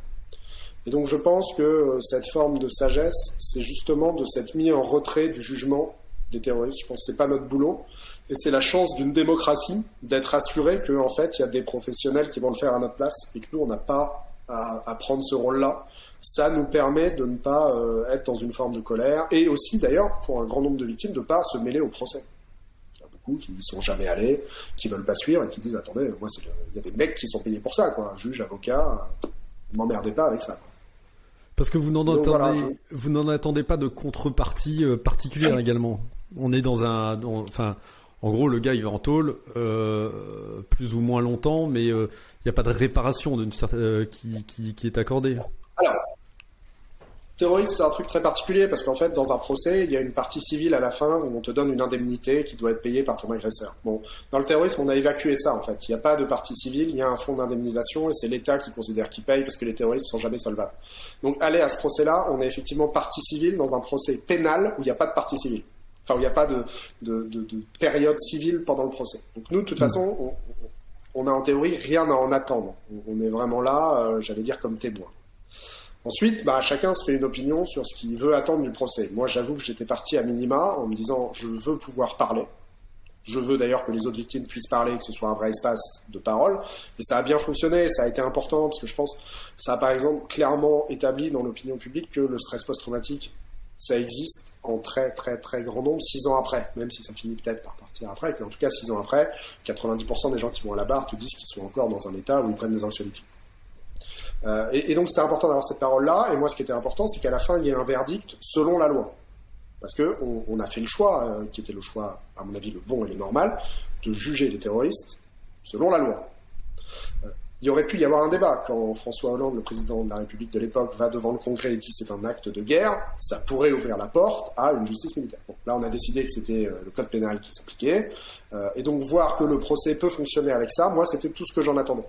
Et donc, je pense que cette forme de sagesse, c'est justement de s'être mis en retrait du jugement des terroristes. Je pense que c'est pas notre boulot. Et c'est la chance d'une démocratie d'être assuré qu'en fait, il y a des professionnels qui vont le faire à notre place et que nous, on n'a pas à prendre ce rôle-là. Ça nous permet de ne pas être dans une forme de colère et aussi, d'ailleurs, pour un grand nombre de victimes, de ne pas se mêler au procès. Il y a beaucoup qui n'y sont jamais allés, qui ne veulent pas suivre et qui disent « Attendez, moi, il y a des mecs qui sont payés pour ça, quoi. Juge, avocat, ne m'emmerdez pas avec ça. » Parce que vous n'en attendez pas de contrepartie particulière également. On est en gros, le gars, il va en tôle plus ou moins longtemps, mais il n'y a pas de réparation qui est accordée. Alors, terrorisme, c'est un truc très particulier parce qu'en fait, dans un procès, il y a une partie civile à la fin où on te donne une indemnité qui doit être payée par ton agresseur. Bon, dans le terrorisme, on a évacué ça en fait. Il n'y a pas de partie civile, il y a un fonds d'indemnisation et c'est l'État qui considère qu'il paye parce que les terroristes sont jamais solvables. Donc, aller à ce procès-là, on est effectivement partie civile dans un procès pénal où il n'y a pas de partie civile. Enfin, où il n'y a pas de période civile pendant le procès. Donc nous, de toute façon, on a en théorie rien à en attendre. On est vraiment là, j'allais dire, comme témoin. Ensuite, chacun se fait une opinion sur ce qu'il veut attendre du procès. Moi, j'avoue que j'étais parti à minima en me disant je veux pouvoir parler. Je veux d'ailleurs que les autres victimes puissent parler, que ce soit un vrai espace de parole. Et ça a bien fonctionné, ça a été important, parce que je pense que ça a par exemple clairement établi dans l'opinion publique que le stress post-traumatique, ça existe en très très très grand nombre 6 ans après, même si ça finit peut-être par partir après, qu'en tout cas 6 ans après, 90% des gens qui vont à la barre te disent qu'ils sont encore dans un état où ils prennent des anxiolytiques. Et donc c'était important d'avoir cette parole-là, et moi ce qui était important, c'est qu'à la fin il y ait un verdict selon la loi. Parce qu'on a fait le choix, qui était le choix, à mon avis, le bon et le normal, de juger les terroristes selon la loi. Il y aurait pu y avoir un débat. Quand François Hollande, le président de la République de l'époque, va devant le Congrès et dit c'est un acte de guerre, ça pourrait ouvrir la porte à une justice militaire. Bon, là, on a décidé que c'était le code pénal qui s'appliquait. Et donc, voir que le procès peut fonctionner avec ça, moi, c'était tout ce que j'en attendais.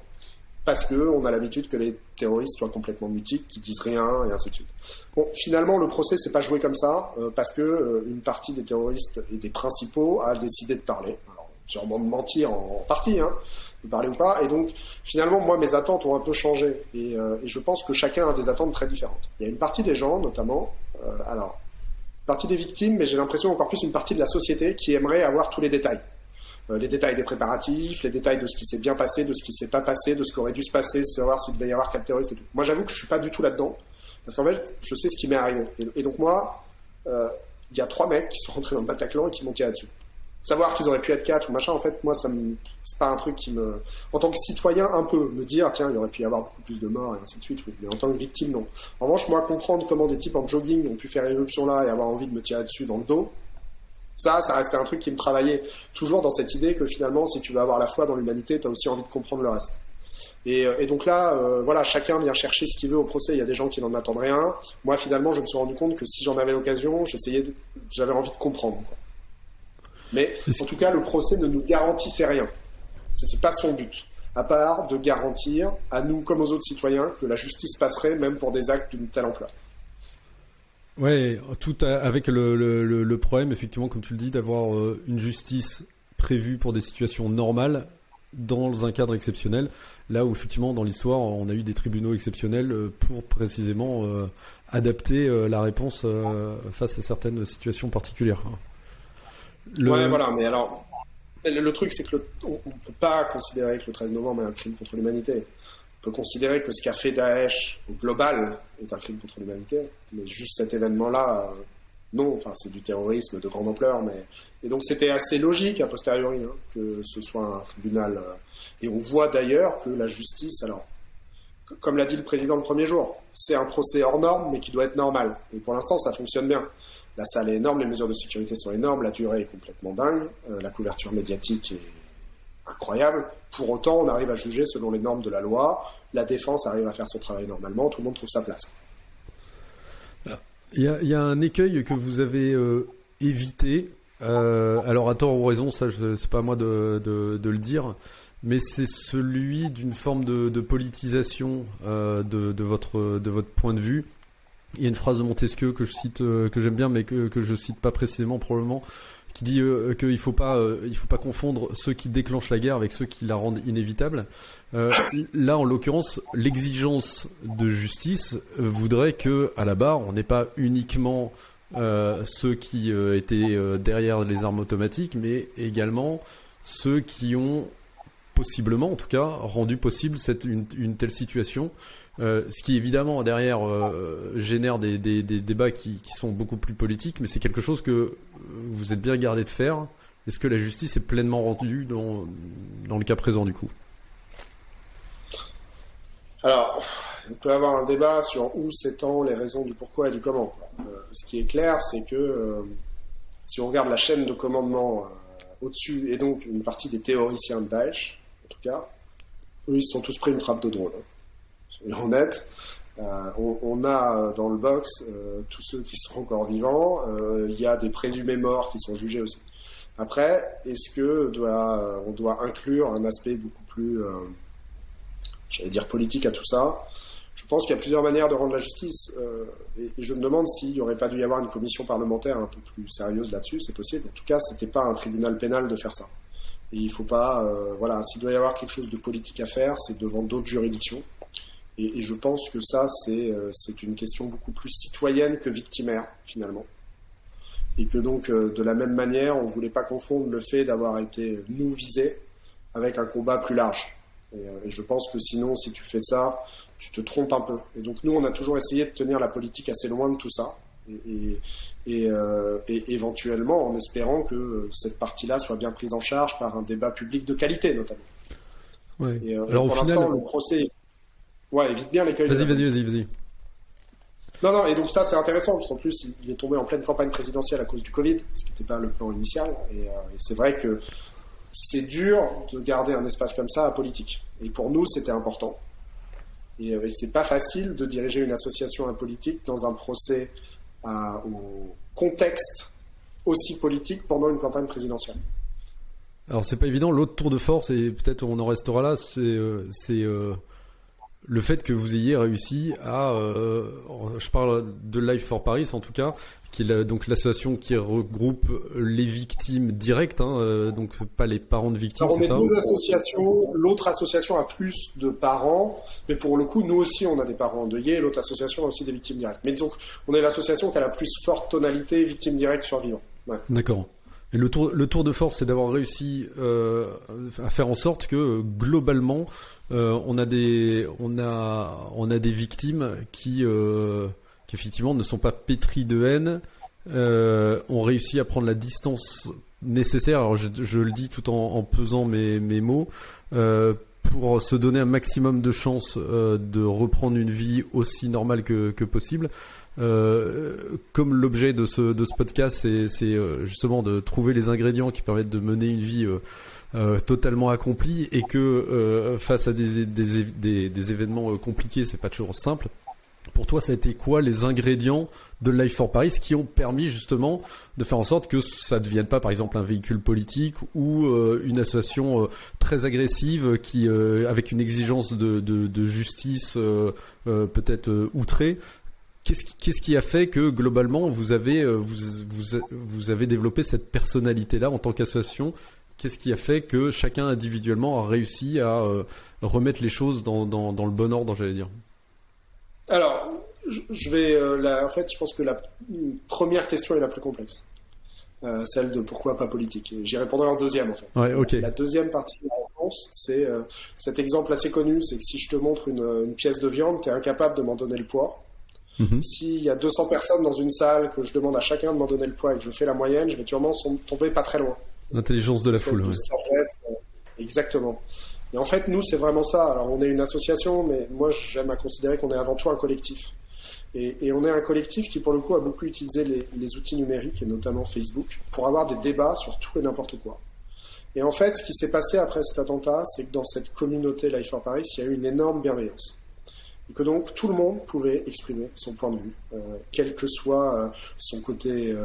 Parce qu'on a l'habitude que les terroristes soient complètement mutiques, qu'ils disent rien, et ainsi de suite. Bon, finalement, le procès s'est pas joué comme ça, parce que une partie des terroristes et des principaux a décidé de parler. Alors, sûrement de mentir en partie, de parler ou pas. Et donc, finalement, moi, mes attentes ont un peu changé. Et je pense que chacun a des attentes très différentes. Il y a une partie des gens, notamment, une partie des victimes, mais j'ai l'impression encore plus une partie de la société qui aimerait avoir tous les détails. Les détails des préparatifs, les détails de ce qui s'est bien passé, de ce qui s'est pas passé, de ce qui aurait dû se passer, savoir s'il devait y avoir 4 terroristes et tout. Moi, j'avoue que je suis pas du tout là-dedans, parce qu'en fait, je sais ce qui m'est arrivé. Et donc moi, il y a 3 mecs qui sont rentrés dans le Bataclan et qui m'ont tiré dessus. Savoir qu'ils auraient pu être 4 ou machin, en fait, moi, c'est pas un truc qui me... En tant que citoyen, un peu, me dire, tiens, il aurait pu y avoir beaucoup plus de morts, et ainsi de suite, oui. Mais en tant que victime, non. En revanche, moi, comprendre comment des types en jogging ont pu faire irruption là et avoir envie de me tirer dessus dans le dos, ça restait un truc qui me travaillait toujours dans cette idée que finalement, si tu veux avoir la foi dans l'humanité, tu as aussi envie de comprendre le reste. Et donc là, voilà, chacun vient chercher ce qu'il veut au procès. Il y a des gens qui n'en attendent rien. Moi, finalement, je me suis rendu compte que si j'en avais l'occasion, j'avais envie de comprendre, quoi. Mais en tout cas, le procès ne nous garantissait rien. C'est pas son but, à part de garantir à nous comme aux autres citoyens que la justice passerait même pour des actes d'une telle ampleur. Ouais, tout avec le problème, effectivement, comme tu le dis, d'avoir une justice prévue pour des situations normales dans un cadre exceptionnel, là où effectivement dans l'histoire on a eu des tribunaux exceptionnels pour précisément adapter la réponse face à certaines situations particulières. Ouais, voilà, mais alors le truc c'est que on peut pas considérer que le 13 novembre est un crime contre l'humanité. On peut considérer que ce qu'a fait Daesh au global est un crime contre l'humanité, mais juste cet événement-là, non, enfin c'est du terrorisme de grande ampleur, et donc c'était assez logique a posteriori que ce soit un tribunal. Et on voit d'ailleurs que la justice, alors, comme l'a dit le président le premier jour, c'est un procès hors norme, mais qui doit être normal. Et pour l'instant, ça fonctionne bien. La salle est énorme, les mesures de sécurité sont énormes, la durée est complètement dingue, la couverture médiatique est incroyable. Pour autant, on arrive à juger selon les normes de la loi, la défense arrive à faire son travail normalement, tout le monde trouve sa place. Il y a un écueil que vous avez évité Alors à tort ou raison, ça c'est pas à moi de le dire, mais c'est celui d'une forme de politisation de votre point de vue. Il y a une phrase de Montesquieu que je cite, que j'aime bien, mais que je cite pas précisément probablement, qui dit qu'il faut pas confondre ceux qui déclenchent la guerre avec ceux qui la rendent inévitable. Là, en l'occurrence, l'exigence de justice voudrait que, à la barre, on n'ait pas uniquement ceux qui étaient derrière les armes automatiques, mais également ceux qui ont possiblement, en tout cas, rendu possible une telle situation. Ce qui évidemment derrière génère des débats qui sont beaucoup plus politiques, mais c'est quelque chose que vous êtes bien gardé de faire. Est-ce que la justice est pleinement rendue dans le cas présent du coup? Alors, on peut avoir un débat sur où s'étend les raisons du pourquoi et du comment. Ce qui est clair, c'est que si on regarde la chaîne de commandement au-dessus, et donc une partie des théoriciens de Daesh, en tout cas, eux, ils se sont tous pris une frappe de drone. Soyons honnêtes. On a dans le box tous ceux qui sont encore vivants. Il y a des présumés morts qui sont jugés aussi. Après, est-ce que on doit inclure un aspect beaucoup plus, j'allais dire politique à tout ça? Je pense qu'il y a plusieurs manières de rendre la justice. Et je me demande s'il n'y aurait pas dû y avoir une commission parlementaire un peu plus sérieuse là-dessus. C'est possible. En tout cas, c'était pas un tribunal pénal de faire ça. Et il faut pas, voilà, s'il doit y avoir quelque chose de politique à faire, c'est devant d'autres juridictions. Et je pense que ça, c'est une question beaucoup plus citoyenne que victimaire, finalement. Et que donc, de la même manière, on ne voulait pas confondre le fait d'avoir été, nous, visés avec un combat plus large. Et je pense que sinon, si tu fais ça, tu te trompes un peu. Et donc, nous, on a toujours essayé de tenir la politique assez loin de tout ça. Et éventuellement, en espérant que cette partie-là soit bien prise en charge par un débat public de qualité, notamment. Ouais. Et, alors, pour au final, le procès... Ouais, évite bien l'écueil. Vas-y. Non, et donc ça, c'est intéressant, parce qu'en plus, il est tombé en pleine campagne présidentielle à cause du Covid, ce qui n'était pas le plan initial. Et c'est vrai que c'est dur de garder un espace comme ça apolitique. Et pour nous, c'était important. Et c'est pas facile de diriger une association apolitique dans un procès au contexte aussi politique pendant une campagne présidentielle. Alors, c'est pas évident. L'autre tour de force, et peut-être on en restera là, c'est le fait que vous ayez réussi à, je parle de Life for Paris en tout cas, qui est donc l'association qui regroupe les victimes directes, donc pas les parents de victimes, c'est ça? On est deux associations, l'autre association a plus de parents, mais pour le coup, nous aussi on a des parents endeuillés, et l'autre association a aussi des victimes directes. Mais donc, on est l'association qui a la plus forte tonalité victime directe survivant. Ouais. D'accord. Et le tour de force, c'est d'avoir réussi à faire en sorte que globalement, on a des victimes qui effectivement ne sont pas pétries de haine, ont réussi à prendre la distance nécessaire. Alors je le dis tout en pesant mes mots, pour se donner un maximum de chances de reprendre une vie aussi normale que possible. Comme l'objet de ce podcast, c'est justement de trouver les ingrédients qui permettent de mener une vie totalement accomplie, et que face à des événements compliqués, c'est pas toujours simple. Pour toi, ça a été quoi les ingrédients de Life for Paris qui ont permis justement de faire en sorte que ça ne devienne pas, par exemple, un véhicule politique ou une association très agressive qui, avec une exigence de justice peut-être outrée? Qu'est-ce qui a fait que globalement vous avez développé cette personnalité-là en tant qu'association? Qu'est-ce qui a fait que chacun individuellement a réussi à remettre les choses dans le bon ordre, j'allais dire? Alors, je vais. En fait, je pense que la première question est la plus complexe. Celle de pourquoi pas politique. J'y répondrai en deuxième, en fait. Ouais, ok. La deuxième partie de la réponse, c'est cet exemple assez connu, c'est que si je te montre une pièce de viande, tu es incapable de m'en donner le poids. Mm-hmm. S'il y a 200 personnes dans une salle, que je demande à chacun de m'en donner le poids et que je fais la moyenne, je vais sûrement tomber pas très loin. L'intelligence de la foule. Ouais. Exactement. Et en fait, nous, c'est vraiment ça. Alors, on est une association, mais moi, j'aime à considérer qu'on est avant tout un collectif. Et on est un collectif qui, pour le coup, a beaucoup utilisé les outils numériques, et notamment Facebook, pour avoir des débats sur tout et n'importe quoi. Et en fait, ce qui s'est passé après cet attentat, c'est que dans cette communauté Life for Paris, il y a eu une énorme bienveillance. Et que donc, tout le monde pouvait exprimer son point de vue, quel que soit son côté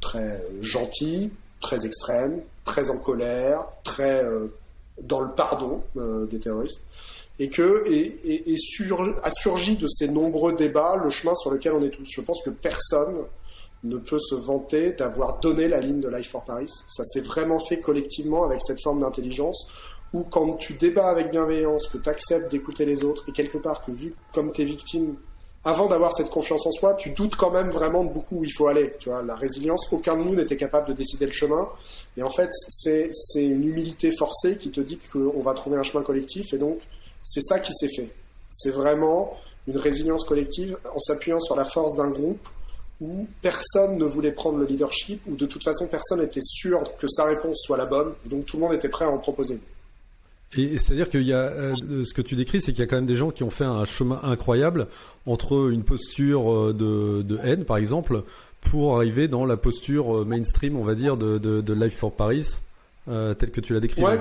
très gentil, très extrême, très en colère, très dans le pardon des terroristes, et a surgi de ces nombreux débats le chemin sur lequel on est tous. Je pense que personne ne peut se vanter d'avoir donné la ligne de Life for Paris. Ça s'est vraiment fait collectivement avec cette forme d'intelligence où quand tu débats avec bienveillance, que tu acceptes d'écouter les autres, et quelque part que vu comme t'es victime, avant d'avoir cette confiance en soi, tu doutes quand même vraiment de beaucoup où il faut aller. Tu vois, la résilience, aucun de nous n'était capable de décider le chemin. Et en fait, c'est une humilité forcée qui te dit qu'on va trouver un chemin collectif. Et donc, c'est ça qui s'est fait. C'est vraiment une résilience collective en s'appuyant sur la force d'un groupe où personne ne voulait prendre le leadership, où de toute façon, personne n'était sûr que sa réponse soit la bonne. Et donc, tout le monde était prêt à en proposer. Et c'est-à-dire qu'il y a ce que tu décris, c'est qu'il y a quand même des gens qui ont fait un chemin incroyable entre une posture de haine, par exemple, pour arriver dans la posture mainstream, on va dire, de Life for Paris, telle que tu l'as décrit. Ouais,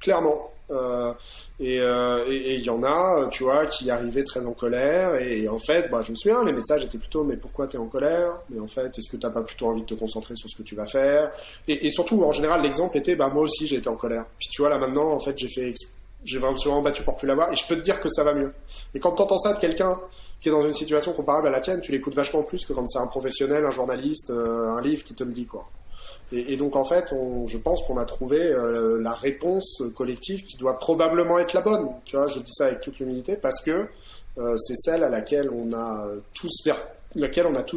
clairement. Et il y en a, tu vois, qui arrivaient très en colère. Et en fait, je me souviens, les messages étaient plutôt mais pourquoi t'es en colère? Mais en fait, est-ce que t'as pas plutôt envie de te concentrer sur ce que tu vas faire? Et surtout, en général, l'exemple était moi aussi j'ai été en colère. Puis tu vois, là maintenant, en fait, j'ai vraiment battu pour plus l'avoir. Et je peux te dire que ça va mieux. Et quand t'entends ça de quelqu'un qui est dans une situation comparable à la tienne, tu l'écoutes vachement plus que quand c'est un professionnel, un journaliste, un livre qui te le dit, quoi. Et donc en fait, je pense qu'on a trouvé la réponse collective qui doit probablement être la bonne. Tu vois, je dis ça avec toute l'humilité parce que c'est celle à laquelle on a tous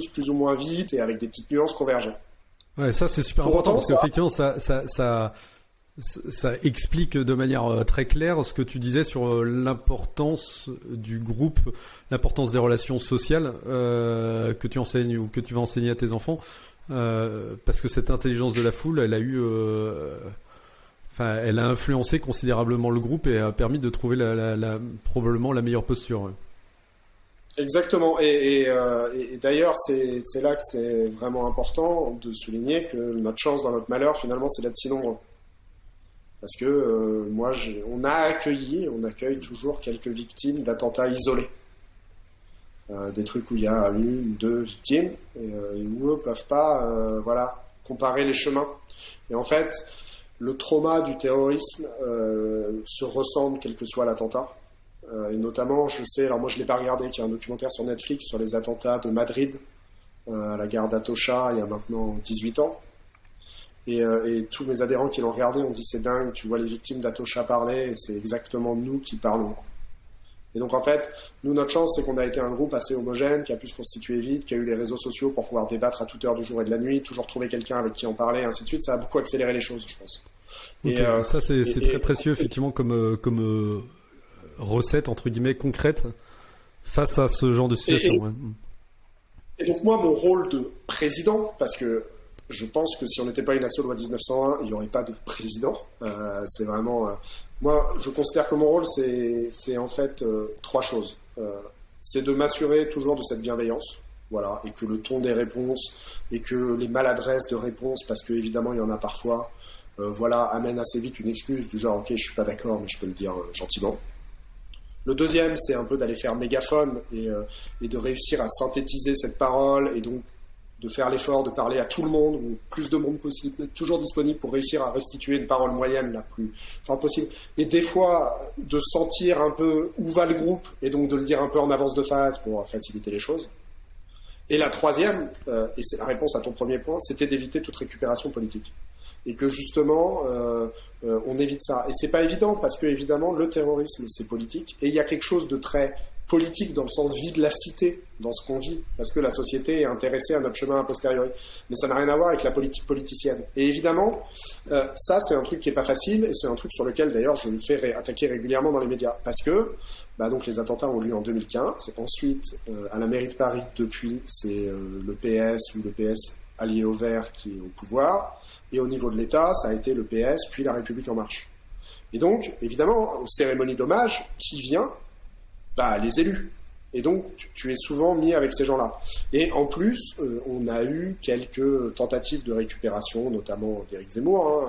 plus ou moins vite et avec des petites nuances convergé. Ouais, ça c'est super important parce qu'effectivement ça explique de manière très claire ce que tu disais sur l'importance du groupe, l'importance des relations sociales que tu enseignes ou que tu vas enseigner à tes enfants. Parce que cette intelligence de la foule, elle a influencé considérablement le groupe et a permis de trouver probablement la meilleure posture. Ouais. Exactement. Et d'ailleurs, c'est là que c'est vraiment important de souligner que notre chance dans notre malheur, finalement, c'est d'être si nombreux. Parce que on accueille toujours quelques victimes d'attentats isolés. Des trucs où il y a une, deux victimes et où eux peuvent pas comparer les chemins. Et en fait, le trauma du terrorisme se ressemble quel que soit l'attentat. Et notamment, je sais, alors moi je l'ai pas regardé, qu'il y a un documentaire sur Netflix sur les attentats de Madrid à la gare d'Atocha il y a maintenant 18 ans. Et tous mes adhérents qui l'ont regardé ont dit c'est dingue, tu vois les victimes d'Atocha parler et c'est exactement nous qui parlons. Et donc en fait, nous notre chance c'est qu'on a été un groupe assez homogène, qui a pu se constituer vite, qui a eu les réseaux sociaux pour pouvoir débattre à toute heure du jour et de la nuit, toujours trouver quelqu'un avec qui en parler, et ainsi de suite. Ça a beaucoup accéléré les choses, je pense. Okay. Et ça c'est très précieux effectivement comme recette entre guillemets concrète face à ce genre de situation. Et donc moi mon rôle de président, parce que je pense que si on n'était pas une asso loi 1901, il n'y aurait pas de président. C'est vraiment... moi, je considère que mon rôle, c'est en fait trois choses. C'est de m'assurer toujours de cette bienveillance, voilà, et que le ton des réponses, et que les maladresses de réponses, parce qu'évidemment, il y en a parfois, amènent assez vite une excuse du genre « Ok, je suis pas d'accord, mais je peux le dire gentiment ». Le deuxième, c'est un peu d'aller faire mégaphone et de réussir à synthétiser cette parole, et donc de faire l'effort de parler à tout le monde, ou plus de monde possible, d'être toujours disponible pour réussir à restituer une parole moyenne la plus forte possible. Et des fois, de sentir un peu où va le groupe, et donc de le dire un peu en avance de phase pour faciliter les choses. Et la troisième, et c'est la réponse à ton premier point, c'était d'éviter toute récupération politique. Et que justement, on évite ça. Et c'est pas évident, parce que évidemment, le terrorisme, c'est politique, et il y a quelque chose de très politique dans le sens vie de la cité, dans ce qu'on vit, parce que la société est intéressée à notre chemin a posteriori. Mais ça n'a rien à voir avec la politique politicienne. Et évidemment, ça, c'est un truc qui est pas facile, et c'est un truc sur lequel, d'ailleurs, je me fais attaquer régulièrement dans les médias. Parce que, donc, les attentats ont lieu en 2015. Ensuite, à la mairie de Paris, depuis, c'est le PS ou le PS allié au Vert qui est au pouvoir. Et au niveau de l'État, ça a été le PS, puis la République En Marche. Et donc, évidemment, aux cérémonies d'hommage, qui vient? Les élus. Et donc, tu es souvent mis avec ces gens-là. Et en plus, on a eu quelques tentatives de récupération, notamment d'Éric Zemmour,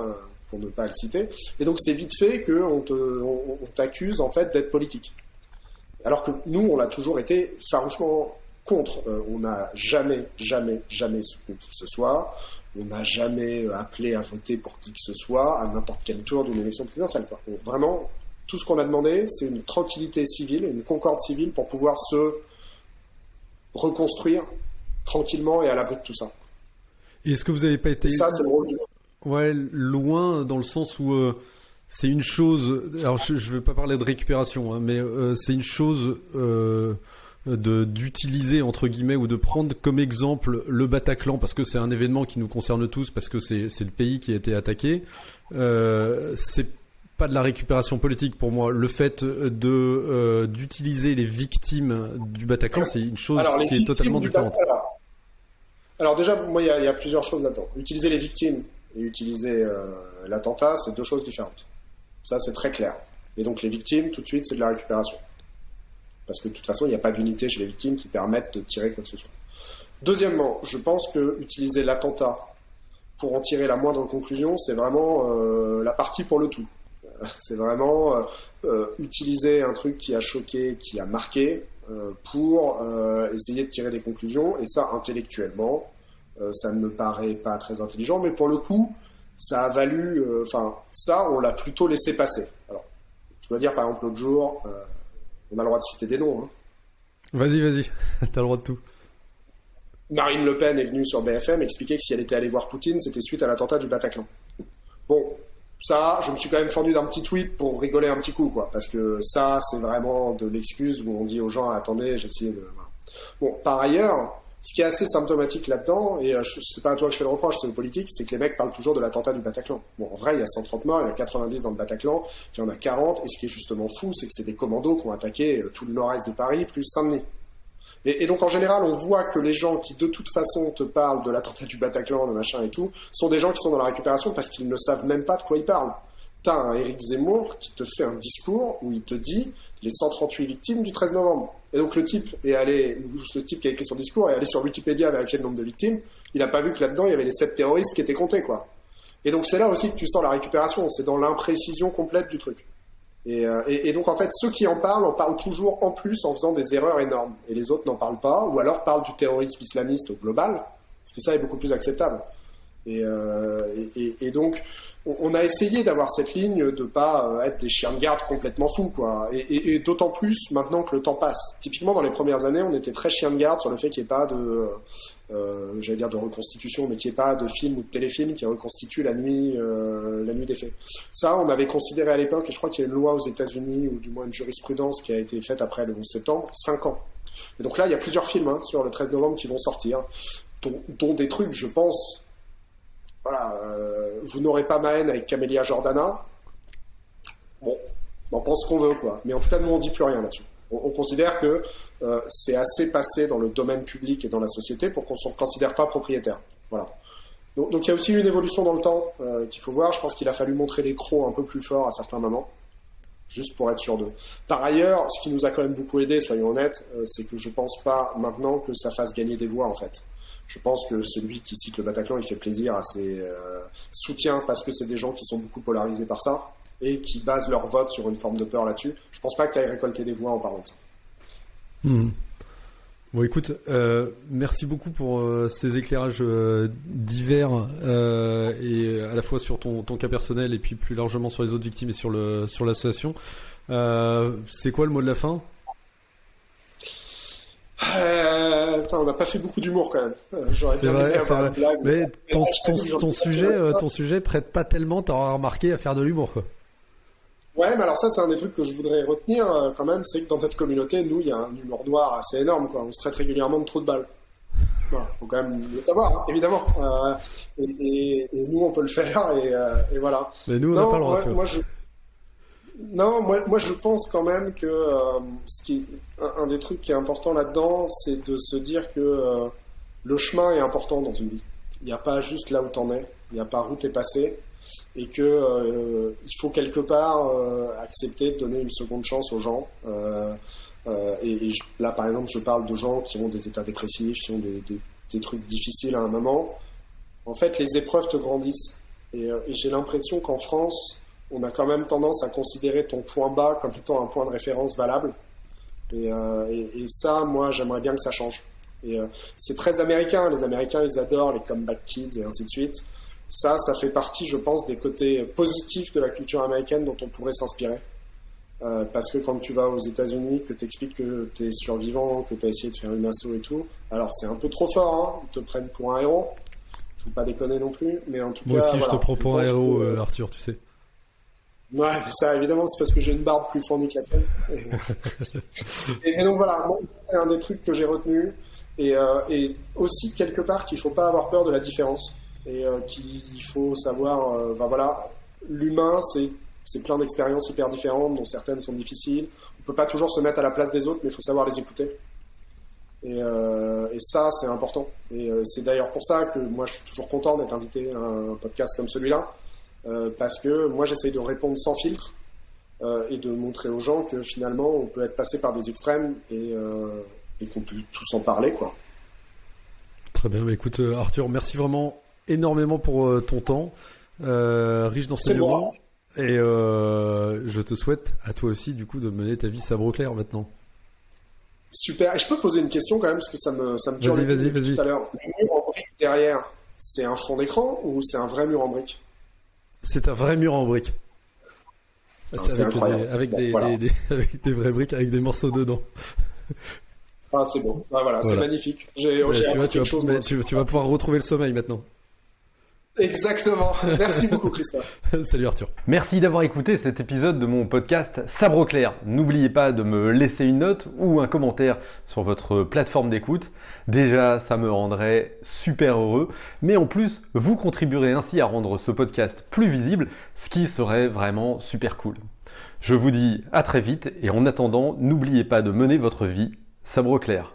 pour ne pas le citer. Et donc, c'est vite fait qu'on t'accuse, en fait, d'être politique. Alors que nous, on l'a toujours été farouchement contre. On n'a jamais soutenu qui que ce soit. On n'a jamais appelé à voter pour qui que ce soit à n'importe quel tour d'une élection présidentielle, quoi. Donc, vraiment, tout ce qu'on a demandé, c'est une tranquillité civile, une concorde civile pour pouvoir se reconstruire tranquillement et à l'abri de tout ça. Et est-ce que vous n'avez pas été loin dans le sens où c'est une chose, alors je ne veux pas parler de récupération, hein, mais c'est une chose d'utiliser entre guillemets ou de prendre comme exemple le Bataclan parce que c'est un événement qui nous concerne tous, parce que c'est le pays qui a été attaqué. C'est pas de la récupération politique pour moi. Le fait d'utiliser les victimes du Bataclan, c'est une chose qui est totalement différente. Alors déjà, moi, il y a plusieurs choses là-dedans. Utiliser les victimes et utiliser l'attentat, c'est deux choses différentes. Ça, c'est très clair. Et donc les victimes, tout de suite, c'est de la récupération. Parce que de toute façon, il n'y a pas d'unité chez les victimes qui permettent de tirer quoi que ce soit. Deuxièmement, je pense que utiliser l'attentat pour en tirer la moindre conclusion, c'est vraiment la partie pour le tout. C'est vraiment utiliser un truc qui a choqué, qui a marqué, pour essayer de tirer des conclusions. Et ça, intellectuellement, ça ne me paraît pas très intelligent. Mais pour le coup, ça a valu... ça, on l'a plutôt laissé passer. Alors, je dois dire, par exemple, l'autre jour, on a le droit de citer des noms. Hein. Vas-y, t'as le droit de tout. Marine Le Pen est venue sur BFM expliquer que si elle était allée voir Poutine, c'était suite à l'attentat du Bataclan. Bon... Ça, je me suis quand même fendu d'un petit tweet pour rigoler un petit coup, quoi. Parce que ça, c'est vraiment de l'excuse où on dit aux gens, attendez, j'ai essayé de... Voilà. Bon, par ailleurs, ce qui est assez symptomatique là-dedans, et c'est pas à toi que je fais le reproche, c'est aux politiques, c'est que les mecs parlent toujours de l'attentat du Bataclan. Bon, en vrai, il y a 130 morts, il y en a 90 dans le Bataclan, il y en a 40, et ce qui est justement fou, c'est que c'est des commandos qui ont attaqué tout le nord-est de Paris, plus Saint-Denis. Et donc en général, on voit que les gens qui de toute façon te parlent de l'attentat du Bataclan, de machin et tout, sont des gens qui sont dans la récupération parce qu'ils ne savent même pas de quoi ils parlent. T'as un Éric Zemmour qui te fait un discours où il te dit les 138 victimes du 13 novembre. Et donc le type qui a écrit son discours est allé sur Wikipédia vérifier le nombre de victimes, il n'a pas vu que là-dedans il y avait les 7 terroristes qui étaient comptés, quoi. Et donc c'est là aussi que tu sens la récupération, c'est dans l'imprécision complète du truc. Et donc en fait, ceux qui en parlent toujours en plus en faisant des erreurs énormes. Et les autres n'en parlent pas, ou alors parlent du terrorisme islamiste au global, parce que ça est beaucoup plus acceptable. Et donc, on a essayé d'avoir cette ligne de pas être des chiens de garde complètement fous, quoi. Et d'autant plus maintenant que le temps passe. Typiquement, dans les premières années, on était très chiens de garde sur le fait qu'il n'y ait pas de, j'allais dire de reconstitution, mais qu'il n'y ait pas de film ou de téléfilm qui reconstitue la nuit des faits. Ça, on avait considéré à l'époque, et je crois qu'il y a une loi aux États-Unis, ou du moins une jurisprudence qui a été faite après le 11 septembre, 5 ans. Et donc là, il y a plusieurs films sur le 13 novembre qui vont sortir, dont des trucs, je pense... Voilà, vous n'aurez pas ma haine avec Camélia Jordana. Bon, on pense ce qu'on veut, quoi. Mais en tout cas, nous, on dit plus rien là-dessus. On considère que c'est assez passé dans le domaine public et dans la société pour qu'on ne se considère pas propriétaire. Voilà. Donc il y a aussi une évolution dans le temps qu'il faut voir. Je pense qu'il a fallu montrer les crocs un peu plus forts à certains moments, juste pour être sûr d'eux. Par ailleurs, ce qui nous a quand même beaucoup aidé, soyons honnêtes, c'est que je pense pas maintenant que ça fasse gagner des voix, en fait. Je pense que celui qui cite le Bataclan, il fait plaisir à ses soutiens parce que c'est des gens qui sont beaucoup polarisés par ça et qui basent leur vote sur une forme de peur là-dessus. Je pense pas que tu ailles récolter des voix en parlant de ça. Bon, écoute, merci beaucoup pour ces éclairages divers et à la fois sur ton cas personnel et puis plus largement sur les autres victimes et sur l'association. C'est quoi le mot de la fin ? On n'a pas fait beaucoup d'humour quand même. J'aurais c'est bien vrai, aimé c'est avoir vrai. une blague. Mais ton sujet prête pas tellement, t'auras remarqué, à faire de l'humour, quoi. Ouais, mais alors ça, c'est un des trucs que je voudrais retenir quand même, c'est que dans notre communauté, nous, il y a un humour noir assez énorme, quoi. On se traite régulièrement de trous de balles. Voilà, faut quand même le savoir, hein, évidemment. Et nous, on peut le faire, et voilà. Mais nous, on n'a pas le droit, tu vois. Moi, je pense quand même que un des trucs qui est important là-dedans, c'est de se dire que le chemin est important dans une vie. Il n'y a pas juste là où t'en es, il n'y a pas où t'es passé, et que il faut quelque part accepter de donner une seconde chance aux gens. Là, par exemple, je parle de gens qui ont des états dépressifs, qui ont des trucs difficiles à un moment. En fait, les épreuves te grandissent. Et j'ai l'impression qu'en France, on a quand même tendance à considérer ton point bas comme étant un point de référence valable. Et ça, moi, j'aimerais bien que ça change. Et c'est très américain. Les Américains, ils adorent les comeback kids et ainsi de suite. Ça fait partie, je pense, des côtés positifs de la culture américaine dont on pourrait s'inspirer. Parce que quand tu vas aux États-Unis, que t'expliques que t'es survivant, que t'as essayé de faire une asso et tout, alors c'est un peu trop fort, hein. Ils te prennent pour un héros. Faut pas déconner non plus, mais en tout cas. Moi aussi, voilà, je te prends pour un héros, que, Arthur, tu sais. Ouais, ça, évidemment, c'est parce que j'ai une barbe plus fournie que la tienne. Et donc voilà, moi, c'est un des trucs que j'ai retenu. Et aussi, quelque part, qu'il faut pas avoir peur de la différence. Et qu'il faut savoir, voilà, l'humain, c'est plein d'expériences hyper différentes, dont certaines sont difficiles. On peut pas toujours se mettre à la place des autres, mais il faut savoir les écouter. Et ça, c'est important. Et c'est d'ailleurs pour ça que moi, je suis toujours content d'être invité à un podcast comme celui-là. Parce que moi, j'essaye de répondre sans filtre et de montrer aux gens que finalement, on peut être passé par des extrêmes et qu'on peut tous en parler, quoi. Très bien. Bah, écoute, Arthur, merci vraiment énormément pour ton temps, riche d'enseignements. Et je te souhaite à toi aussi, du coup, de mener ta vie sabre au clair maintenant. Super. Et je peux poser une question quand même, parce que ça me tue Vas-y. Tout à l'heure. Le mur en brique derrière, c'est un fond d'écran ou c'est un vrai mur en brique? C'est un vrai mur en brique. C'est avec des vraies briques, avec des morceaux dedans. Ah, c'est beau. Ah, voilà, c'est magnifique. Tu vas pouvoir retrouver le sommeil maintenant. Exactement. Merci beaucoup, Christophe. Salut Arthur. Merci d'avoir écouté cet épisode de mon podcast Sabre au clair. N'oubliez pas de me laisser une note ou un commentaire sur votre plateforme d'écoute. Déjà, ça me rendrait super heureux. Mais en plus, vous contribuerez ainsi à rendre ce podcast plus visible, ce qui serait vraiment super cool. Je vous dis à très vite et en attendant, n'oubliez pas de mener votre vie sabre au clair.